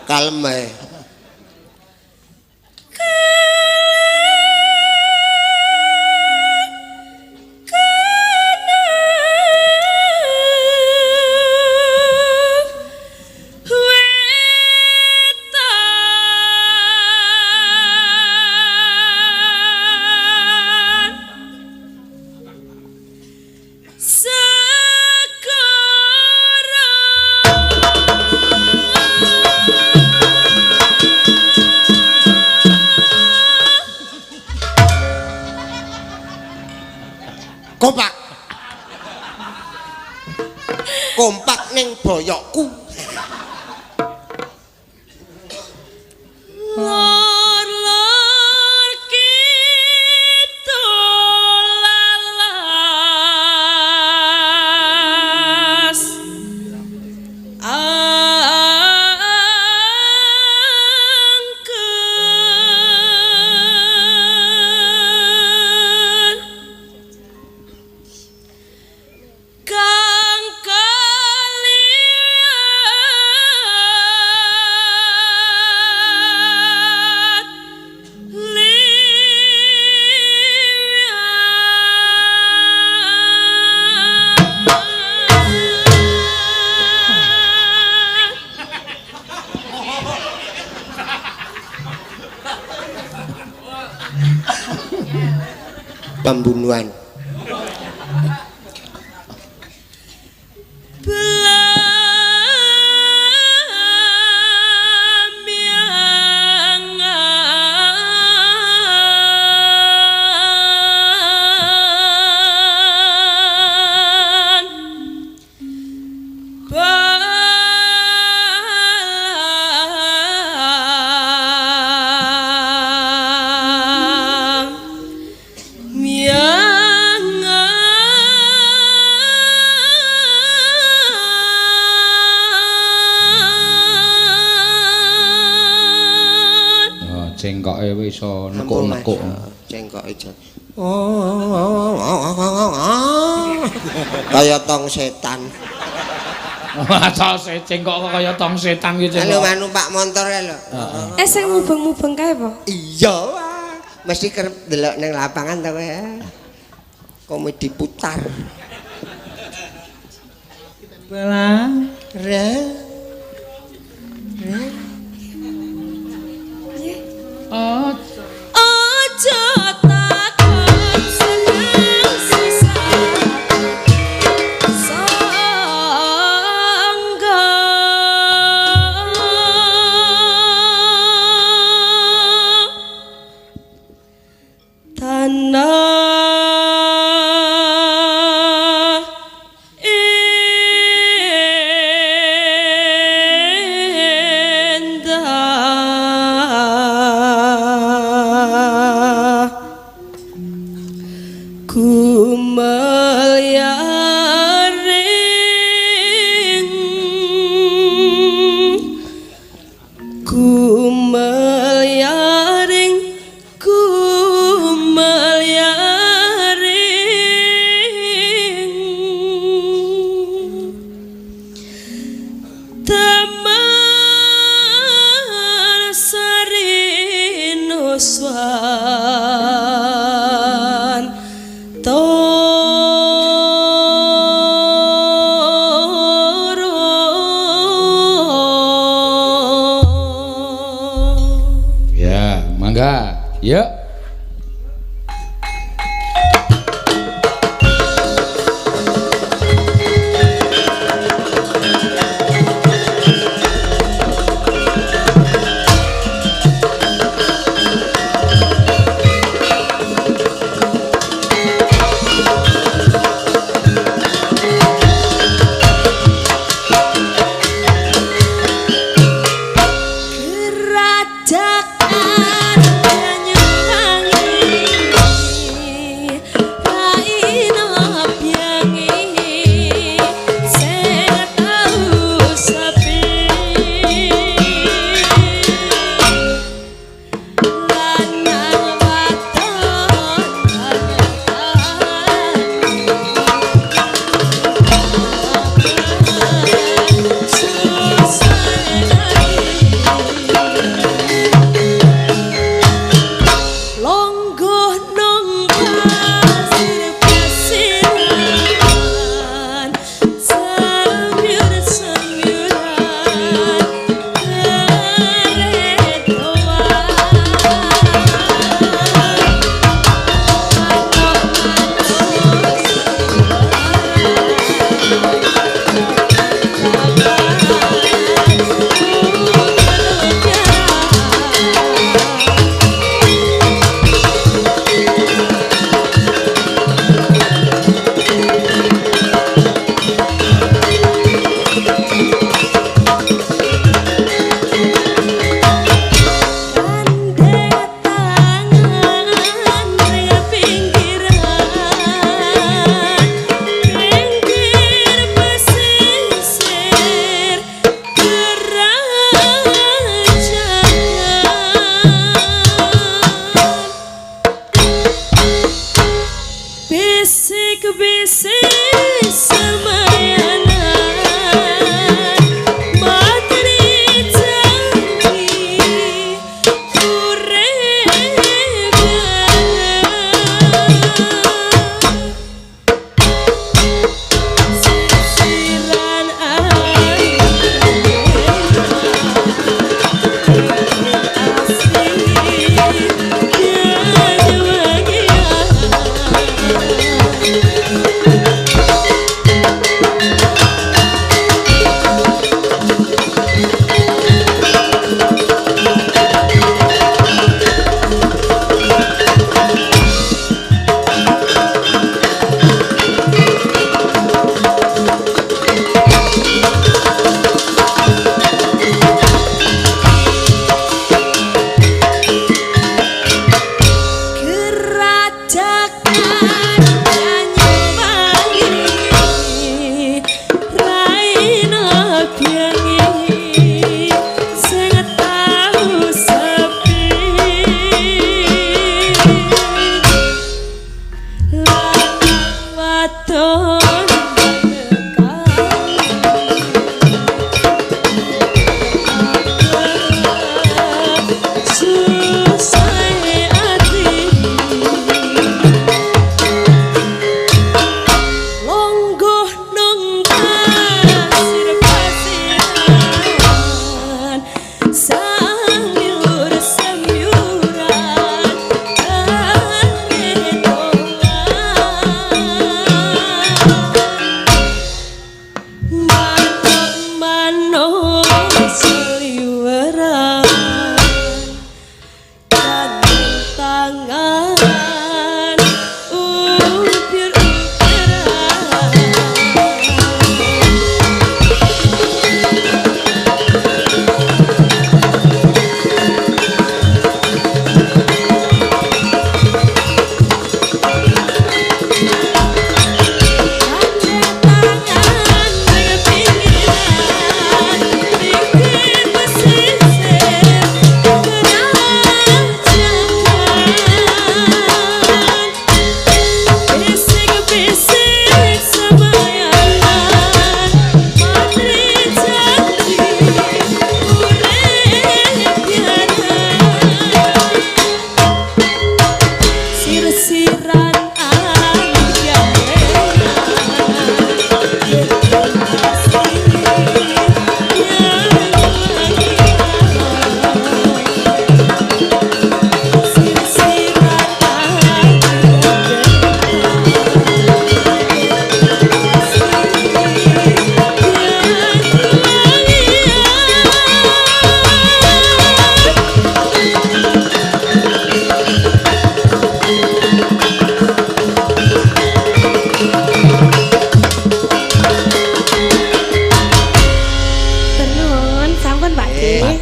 Kalem ae. Kompak. Kompak ning boyokku. Lor kidul lalas angken kang kalian Pembunuhan. Cengkoke wis iso nekuk-nekuk. Cengkoke jan. Kaya tong setan. Masa cengkok kok kaya tong setan iki Halo cengkok. numpak motor lho. sing mubeng-mubeng kae apa? Iya. Mesti kerep delok ning lapangan ta kowe. Komedi putar. Bela. Re. Oh, Aja takon seneng susah sangga tanah Yuk.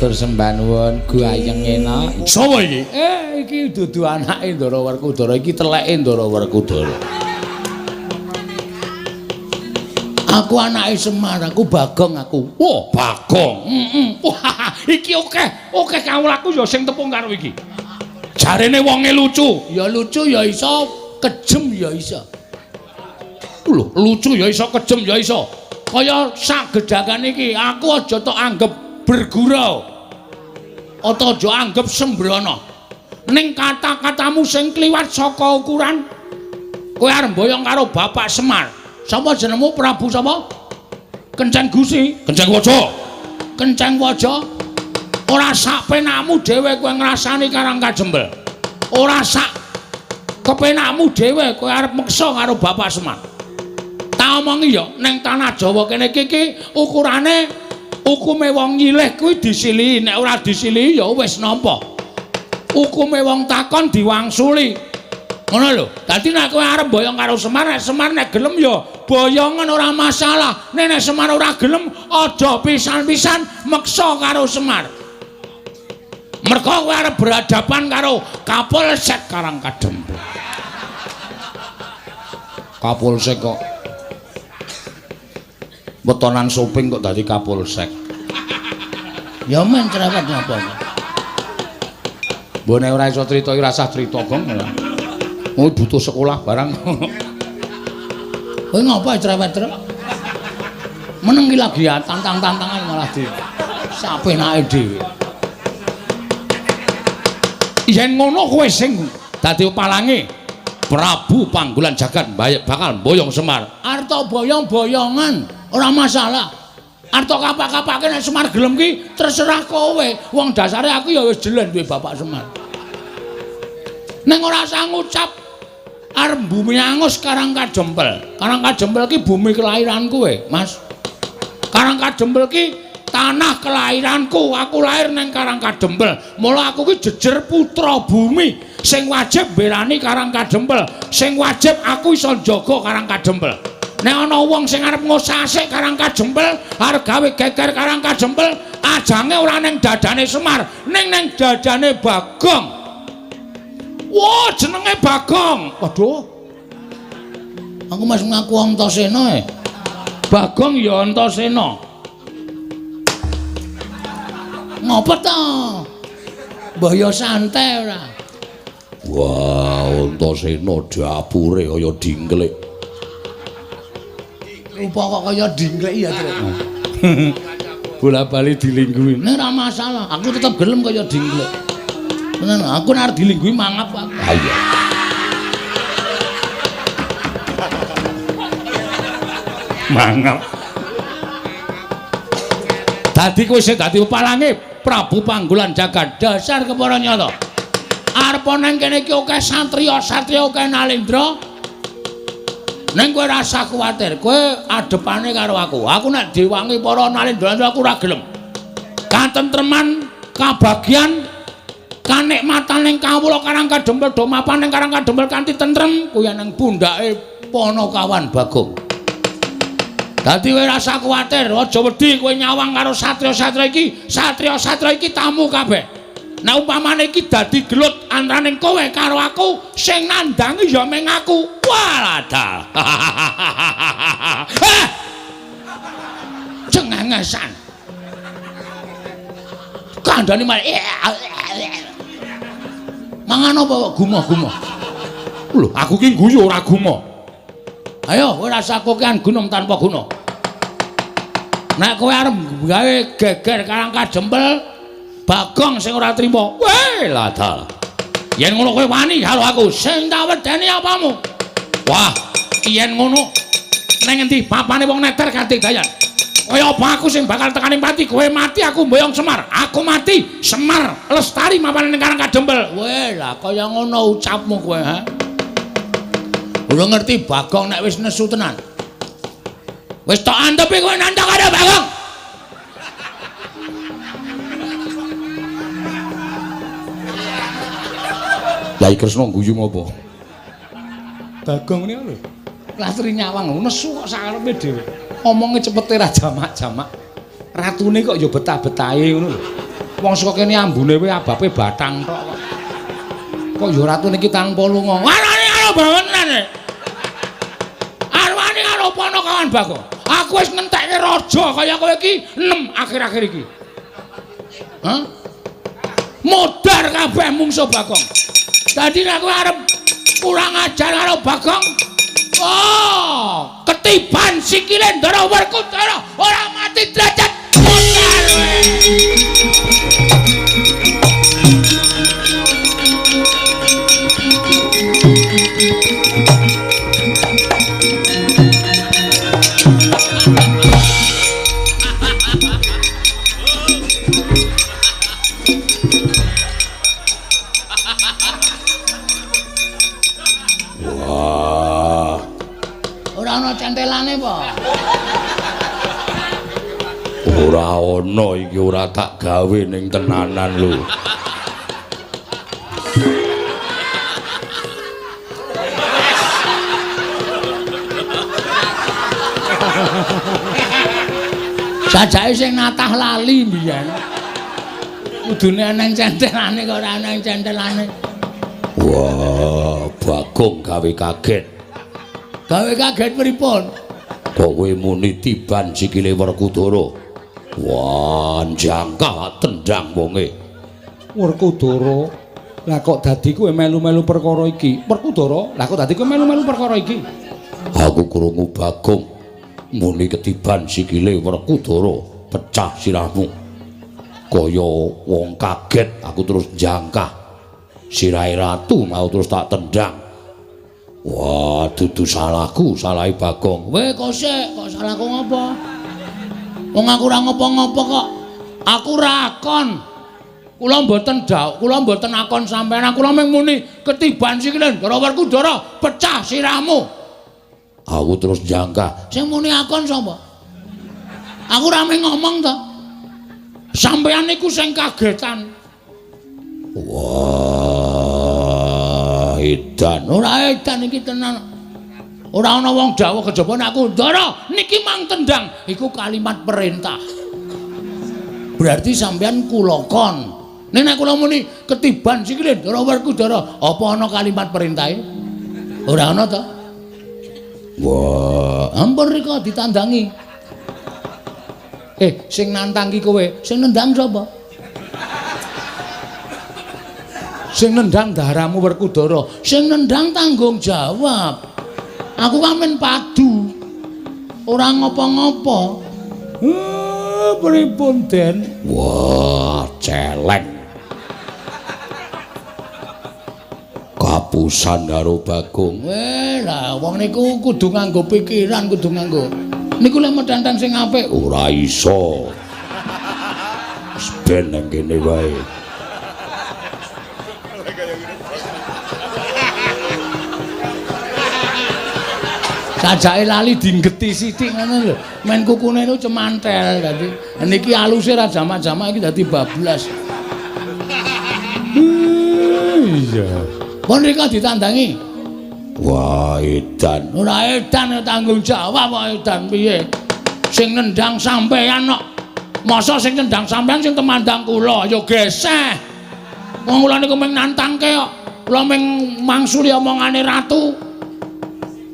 Matur sembah nuwun Guayeng Ena. Sapa iki? Iki dudu anake Ndara Werkudara, iki teleke Ndara Werkudara. Aku anake Semar, aku Bagong aku. Oh, Bagong. Wah, iki akeh kawulaku ya sing tepung karo iki. Jarene wonge lucu. Ya lucu ya iso, kejem ya iso. Lho, lucu ya iso, kejem ya iso. Kaya sak gedhakan iki aku aja tok anggap bergurau. Ata aja anggap sembrono. Ning kata-katamu sing kliwat saka ukuran kowe arep mboyong karo Bapak Semar. Sapa jenengmu Prabu sapa? Kenceng Gusi, Kenceng Waja. Kenceng Waja. Ora sak penakmu dhewe kowe ngrasani Karang Kajembel. Ora sak kepenakmu dhewe kowe arep meksa karo Bapak Semar. Tak omongi ya ning tanah Jawa kene iki ukurane hukume wong nyilih kuwi disilihi, nek ora disilihi ya wis nampa. Hukume wong takon diwangsuli. Ngono lho. Dadi nek kowe arep boyong karo Semar, nek Semar nek gelem ya boyongan ora masalah. Nek Semar ora gelem aja pisan-pisan meksa karo Semar. Mergo kowe arep berhadapan karo Kapolsek Karang Kajembel. Kapolsek kok wetonan soping kok dadi Kapolsek. Ya men cerewet napa. Mbone ora iso crita iki rasah crita gong. Oh butuh sekolah barang. Kowe ngapa cerewet terus? Meneng iki lagi ya tantang-tantangan malah di sapenake dhewe. Yen ngono kowe sing dadi palange Prabu Panggulan Jagat bakal boyong Semar. Arta boyong-boyongan. Ora masalah. Arto kapak-kapake nek Semar gelem ki terserah kowe. Wong dasare aku ya wis jelen duwe Bapak Semar. Ning ora usah ngucap arep bumi angus Karang Kajembel. Karang Kajembel ki bumi kelahiranku kowe, Mas. Karang Kajembel ki tanah kelahiranku. Aku lahir ning Karang Kajembel. Mula aku ki jejer putra bumi sing wajib mbelani Karang Kajembel. Sing wajib aku iso njaga Karang Kajembel. Nek ana wong sing arep ngosasik Karang Kajembel, arep gawe geger Karang Kajembel, ajange ora ning dadane Semar, ning dadane Bagong. Wah, jenenge Bagong. Waduh. Aku mas ngaku Antasena e. Bagong ya Antasena. Ngopo to? Mbaya santai ora? Wah, Antasena dapure kaya dingklik. Rupa kok kaya dingklek ya, Tru. Bola-bali dilingguhi. Nek ora masalah, aku tetep gelem kaya dingklek. Tenan, aku nek dilingguhi mangap aku. Ha iya. Mangap. Dadi kowe sing dadi palange Prabu Panggulan Jagat. Dasar kepara nyata. Arep nang kene iki akeh satriya akeh Nalendra. Neng kowe rasa kuwatir, kowe adepane karo aku. Aku nek diwangi para Nalendra aku ora gelem. Katentreman, kabagyan, kanikmatan ning kawula Karang Kajembel do mapan ning Karang Kajembel kanthi tentrem kuwi nang pundhake Panakawan Bagong. Dadi kowe rasa kuwatir, aja wedi kowe nyawang karo satriya-satriya iki. Satriya-satriya iki tamu kabeh. Nah umpamane iki dadi gelut antaraning kowe karo aku, sing nandangi ya meng aku. Waladal. Cengengesan. Kandhane malah mangan apa kok gumoh-gumoh. Lho, aku ki guyu ora gumoh. Ayo kowe rasa kokean gunung tanpa guna. Nek kowe arep gawe geger Karang Kajembel, Bagong sing ora trima. Weh, ladal. Yen ngono kowe wani karo aku, sing tak wedeni apamu? Wah, yen ngono nang endi papane wong neter kanthi dayan. Kaya apa aku sing bakal tekani mati, kowe mati aku mboyong Semar. Aku mati, Semar lestari mapane ning Karang Kajembel. Weh, lah kaya ngono ucapmu kowe, ha? Ora ngerti Bagong nek wis nesu tenan. Wis tok antepi kowe nandhang karo Bagong. Lah Kresna guyu ngopo? Bagong niku lho. Latri nyawang nesu kok sakarepe dhewe. Omonge cepete ra jamak-jamak. Ratune kok ya betah-betahe ngono lho. Wong saka kene ambune wae abape bathang tok kok. Kok ya ratu niki tanpa lunga. Arane karo bawenan. Arwani karo ponokawan Bagong. Aku wis ngentekke raja kaya kowe iki 6 akhir-akhir iki. Hah? Modar kabeh mungsuh Bagong. Dadi nek kowe arep kurang ajar karo Bagong, oh, ketiban sikile Ndara Werkudara ora mati derajat modar. Centelane po. Ora ana iki ora tak gawe ning tenanan lho. Sajake sing natah lali mbiyen. Kudune ana centelane kok ora ana centelane. Wah, Bagong gawe kaget. Gawe kaget pripun? Kok kowe muni tiban sikile Werkudara? Wah, jangka tendang wonge. Werkudara. Lah kok dadi kowe melu-melu perkara iki? Werkudara, lah kok dadi kowe melu-melu perkara iki? Aku krungu Bagong muni ketiban sikile Werkudara, pecah sirahmu. Kaya wong kaget aku terus jangkah. Sirahe ratu mau terus tak tendang. Wah, dudu salahku, salahe Bagong. Weh, kok salahku ngopo? Wong aku ora ngopo-ngopo kok. Aku ra akon. Kula mboten akon sampean. Aku mung muni ketiban sikile Ndara Werkudara, pecah sirahmu. Aku terus jangkah. Sing muni akon sapa? Aku ora mung ngomong to. Sampean niku sing kagetan. Wah, edan. Ora edan iki tenan. Ora ana wong dawuh kejaba nek aku Ndara niki mang tendang. Iku kalimat perintah. Berarti sampean kula kon. Nek kula muni ketiban sikile Ndara Werkudara, apa ana kalimat perintahe? Ora ana to? Wah, ampun rika ditandangi. Sing nantang ki kowe, sing nendang sapa? Sing nendang daramu Werkudara, sing nendang tanggung jawab. Aku kamen padu. Ora ngopo-ngopo. Pripun Den? wah, celeng. Kapusan karo Bagong. Lah wong niku kudu nganggo pikiran, kudu nganggo. Niku lek medantang sing apik Ora iso. Wis ben nang kene wae. sajake lali dinggeti sithik ngono lho. Men kukune niku cemantel dadi. Niki aluse ra jamak-jamak iki dadi bablas. Iya. Pun rika ditandangi. Wah, edan. Ora edan tanggung jawab kok edan piye? Sing nendang sampeyan kok. Masa sing nendang sampeyan sing temandang kula ya geseh. Wong kula niku mung nantangke kok. Kula mung mangsuli omongane ratu.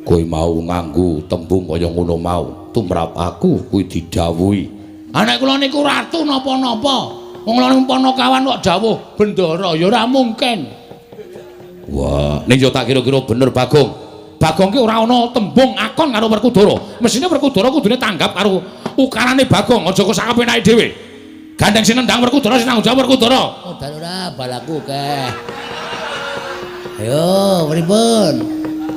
Kowe mau nganggo tembung kaya ngono mau, tumrap aku kuwi didhawuhi. Anak kula niku ratu napa-napa. Wong kula niku ponokawan kok dawuh bendara ya ora mungkin. Wah, ning yo tak kira-kira bener Bagong. Bagong ki ora ana tembung akon karo Werkudara. Mesine Werkudara kudune tanggap karo ukarane Bagong, aja kok sak kepenake dhewe. Gandeng sing nendang Werkudara sing tanggung jawab Werkudara. Oh, dan ora balaku keh. Ayo, pripun?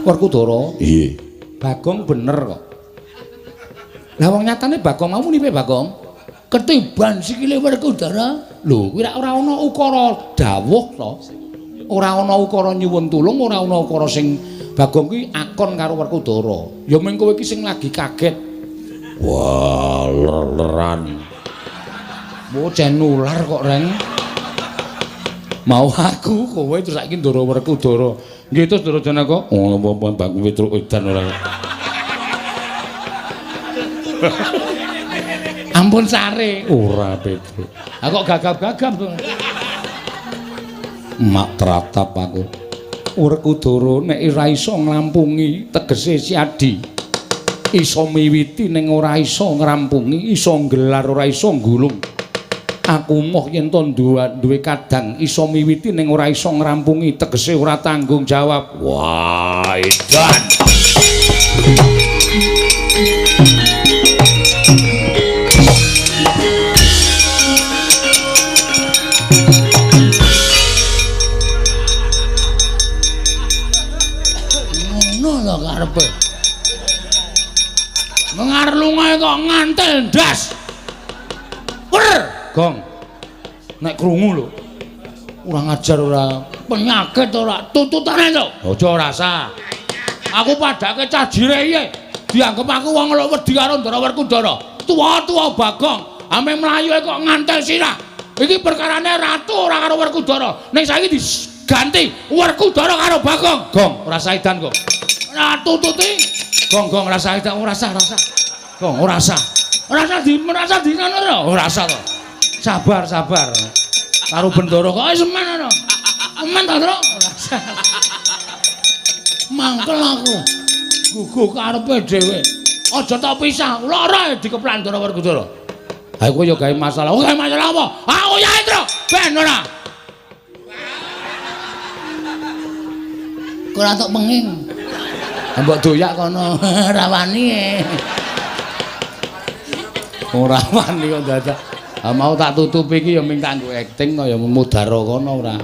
Werkudara? Iya. Bagong bener kok. Lah wong nyatane Bagong mau nipe Bagong? Ketiban sikile Werkudara. Lho, kuwi ora ana ukara dawuh to. Ora ana ukara nyuwun tulung, ora ana ukara sing Bagong kuwi akon karo Werkudara. Ya mung kowe iki sing lagi kaget. Wah, leran. Bocah nular kok, Reng. Mau aku kowe terus saiki Ndara Werkudara. Nggih terus Ndara Janaka. Oh, apa Bagong Petruk edan ora. Ampun sare. Ora beda. Aku gagap-gagap to. Mak tratap aku. Werkudara nek ora iso ngrampungi tegese Siadi. Iso miwiti ning ora iso ngrampungi, iso nggelar ora iso nggulung. Aku moh yen to duwe kadang iso miwiti ning ora iso ngrampungi tegese ora tanggung jawab. Wah, edan. Ngono lho karepe. Mengar lungae kok ngantel ndas. Gong, nek krungu lho, ora ngajar ora penyakit ora tututane to. Aja rasa. Aku padake cah jireye, dianggep aku wong lho wedi karo Ndara Werkudara. Tuwa-tuwa Bagong, ame mlayu kok ngantel sirah. Iki perkarane ratu ora karo Werkudara. Ning saiki diganti Werkudara karo Bagong. Gong, rasa edan kok. Ora tututi. Gong rasa edan, ora rasa. Gong, ora rasa. Rasa di ngono lho, ora rasa to. Sabar. Karo Bendoro kok semen ana. Semen to, Tru? Mangkel aku. Gugu karepe dhewe. Aja tak pisah. Lara dikeplan Ndara Werkudara. Ha kowe yo gawe masalah. Oh, gawe masalah apa? Aku yae, Tru. Ben ora. Kok ora tok penging. Mbok doyak kono rawani. Ora wani kok dadak. Mau tak tutupi iki ya ming kanggo akting to ya mudhara kono ora.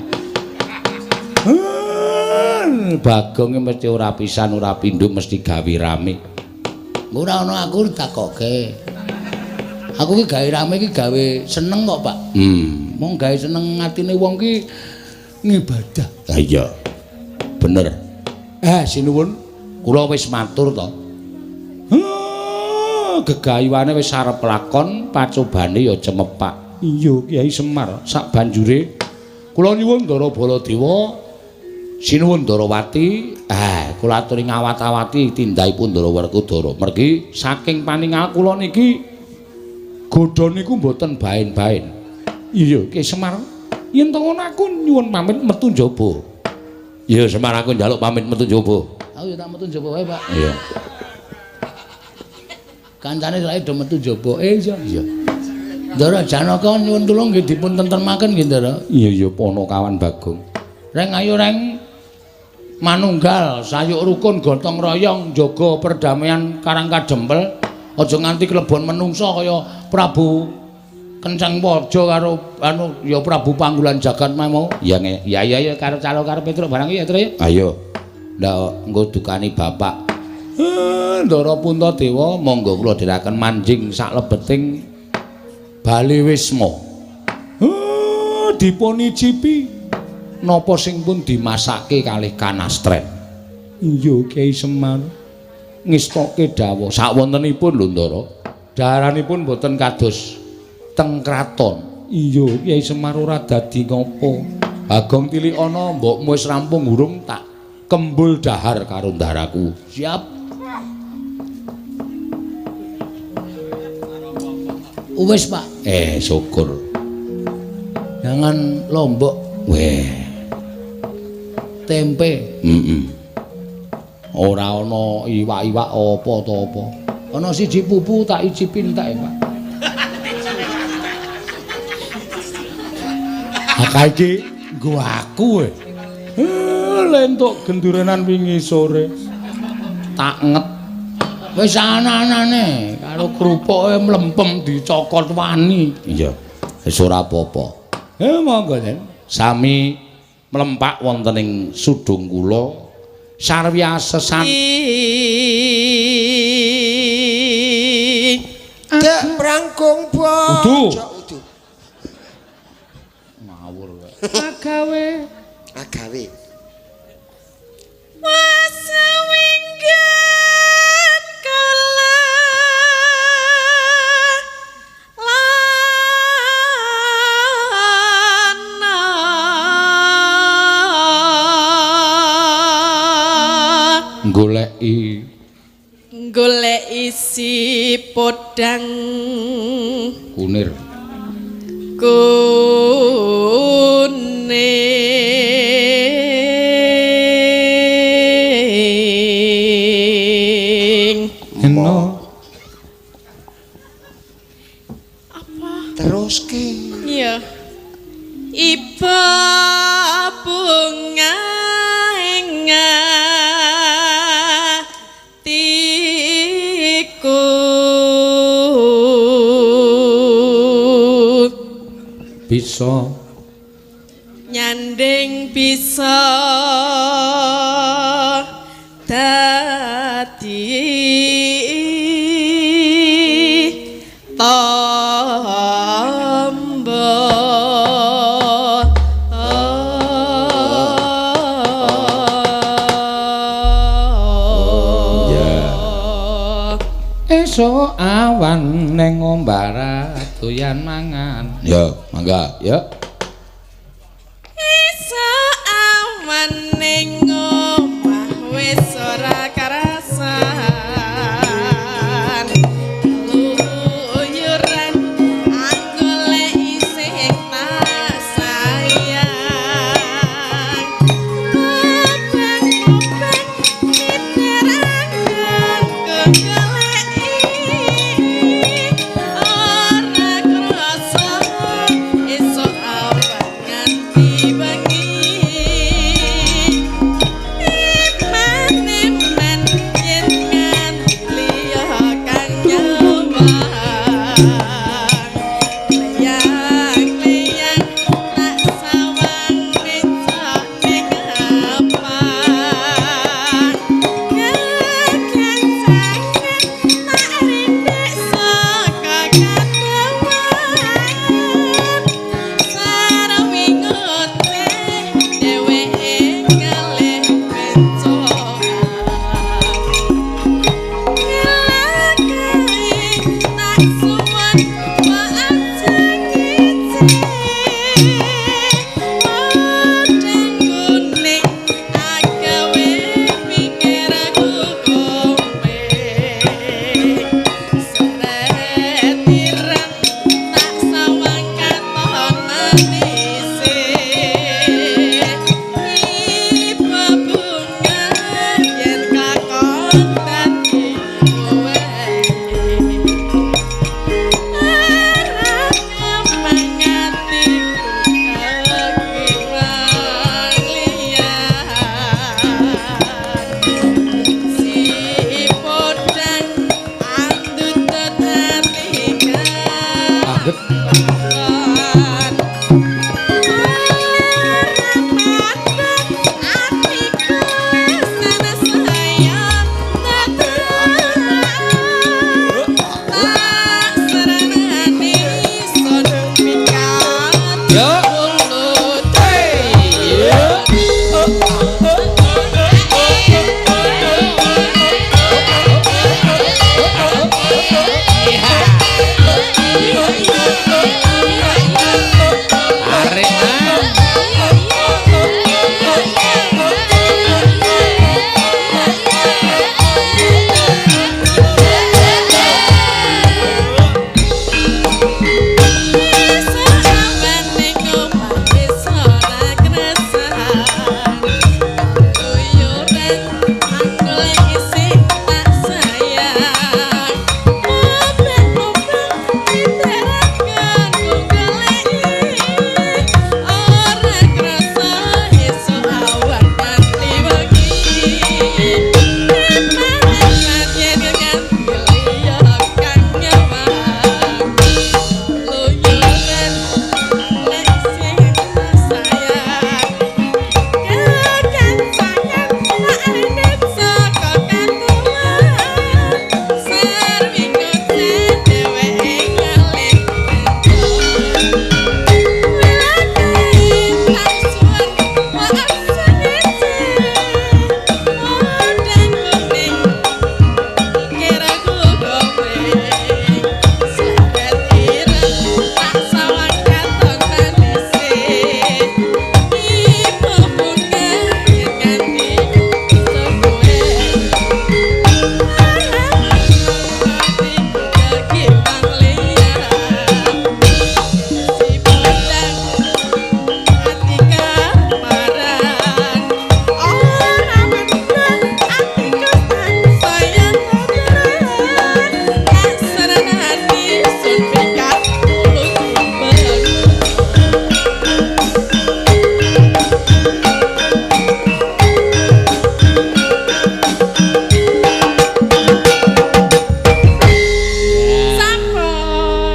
Bagong mesti ora pisan ora pindho mesti gawe rame. Ora ana aku ditakoke. Aku ki gawe rame ki gawe seneng kok, Pak. Mong gawe seneng atine wong ki ngibadah. Ha iya. Bener. Sinuwun kula wis matur to. Gegayuane wis arep lakon, pacobane ya cemepak. Iya, Kyai Semar, sak banjure kula nyuwun Ndara Baladewa, sinuwun Ndarawati, kula aturi ngawat-awati tindahipun Ndara Werkudara. Mergi saking paningal kula niki godha niku mboten baen-baen. Iya, Kyai Semar, yen to ngono aku nyuwun pamit metu njaba. Iya, Semar aku njaluk pamit metu njaba. Aku ya tak metu njaba wae, Pak. Iya. Kancane sae do metu njaba. Iya. Ndara Janaka nyuwun tulung nggih dipun tentremaken nggih, Ndara. Iya, Panakawan Bagong. Reng ayo reng manunggal sayuk rukun gotong royong njaga perdamaian Karang Kadempel. Aja nganti klebon menungsa kaya Prabu Kenceng Waja karo ya Prabu Panggulan Jagat mau. Ya karo calo karo Petruk barang ya, Tru. Ayo. Ndak engko dukani bapak. Ndara Puntadewa monggo kula dherekaken manjing sak lebeting Bali Wisma. Dipun icipi napa sing pun dimasake kalih kanastren. Iya Kyai Semar. Ngestoke dawuh sawontenipun lho Ndara. Daharanipun boten kados teng kraton. Iya Kyai Semar ora dadi ngopo. Bagong Tilikana mbokmu wis rampung urung tak kembul dahar karo ndaraku. Siap. Wis Pak. Syukur. Jangan lombok. Tempe. Ora ana iwak-iwak apa to apa. Ana siji pupu tak icipin tak Pak. Akaike nggo aku lentuk gendurenan wingi sore. Tak nget. Wis ana-anane karo krupuke mlempem dicokot wani. Iya. Wis ora apa-apa. Monggo Den. Sami mlempak wonten ing sudung kula sarwi asesan. Dek prangkung bocah udu. Ngawur wae. Agawe. Waswinggan kala Goleki si podang kunir kuning eno Terus ke iya iba bunga ngatiku bisa nyanding bisa dadi esuk awan ning ombara doyan mangan ya mangga ya esuk awan ning omah wis ora karasan luyuran aku lek isih tak sayang obeng-obeng miteran goleki ora krasa esuk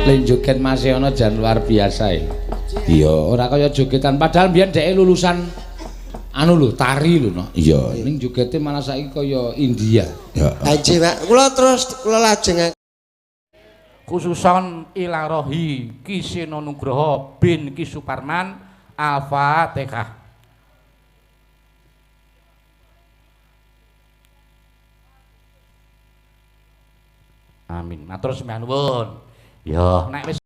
Len joget Mas Yono jan luar biasa ya. Iya, ora kaya jogetan padahal mbiyen dhek lulusan anu lho, tari lho no. Iya, ning jogete malah saiki kaya India. Ya. Aje, Pak. Kula lajeng Khususon Ilarohi Kiseno Nugroho bin Ki Suparman Al-Fatihah. Amin. Matur sembah nuwun. Ya, nek wis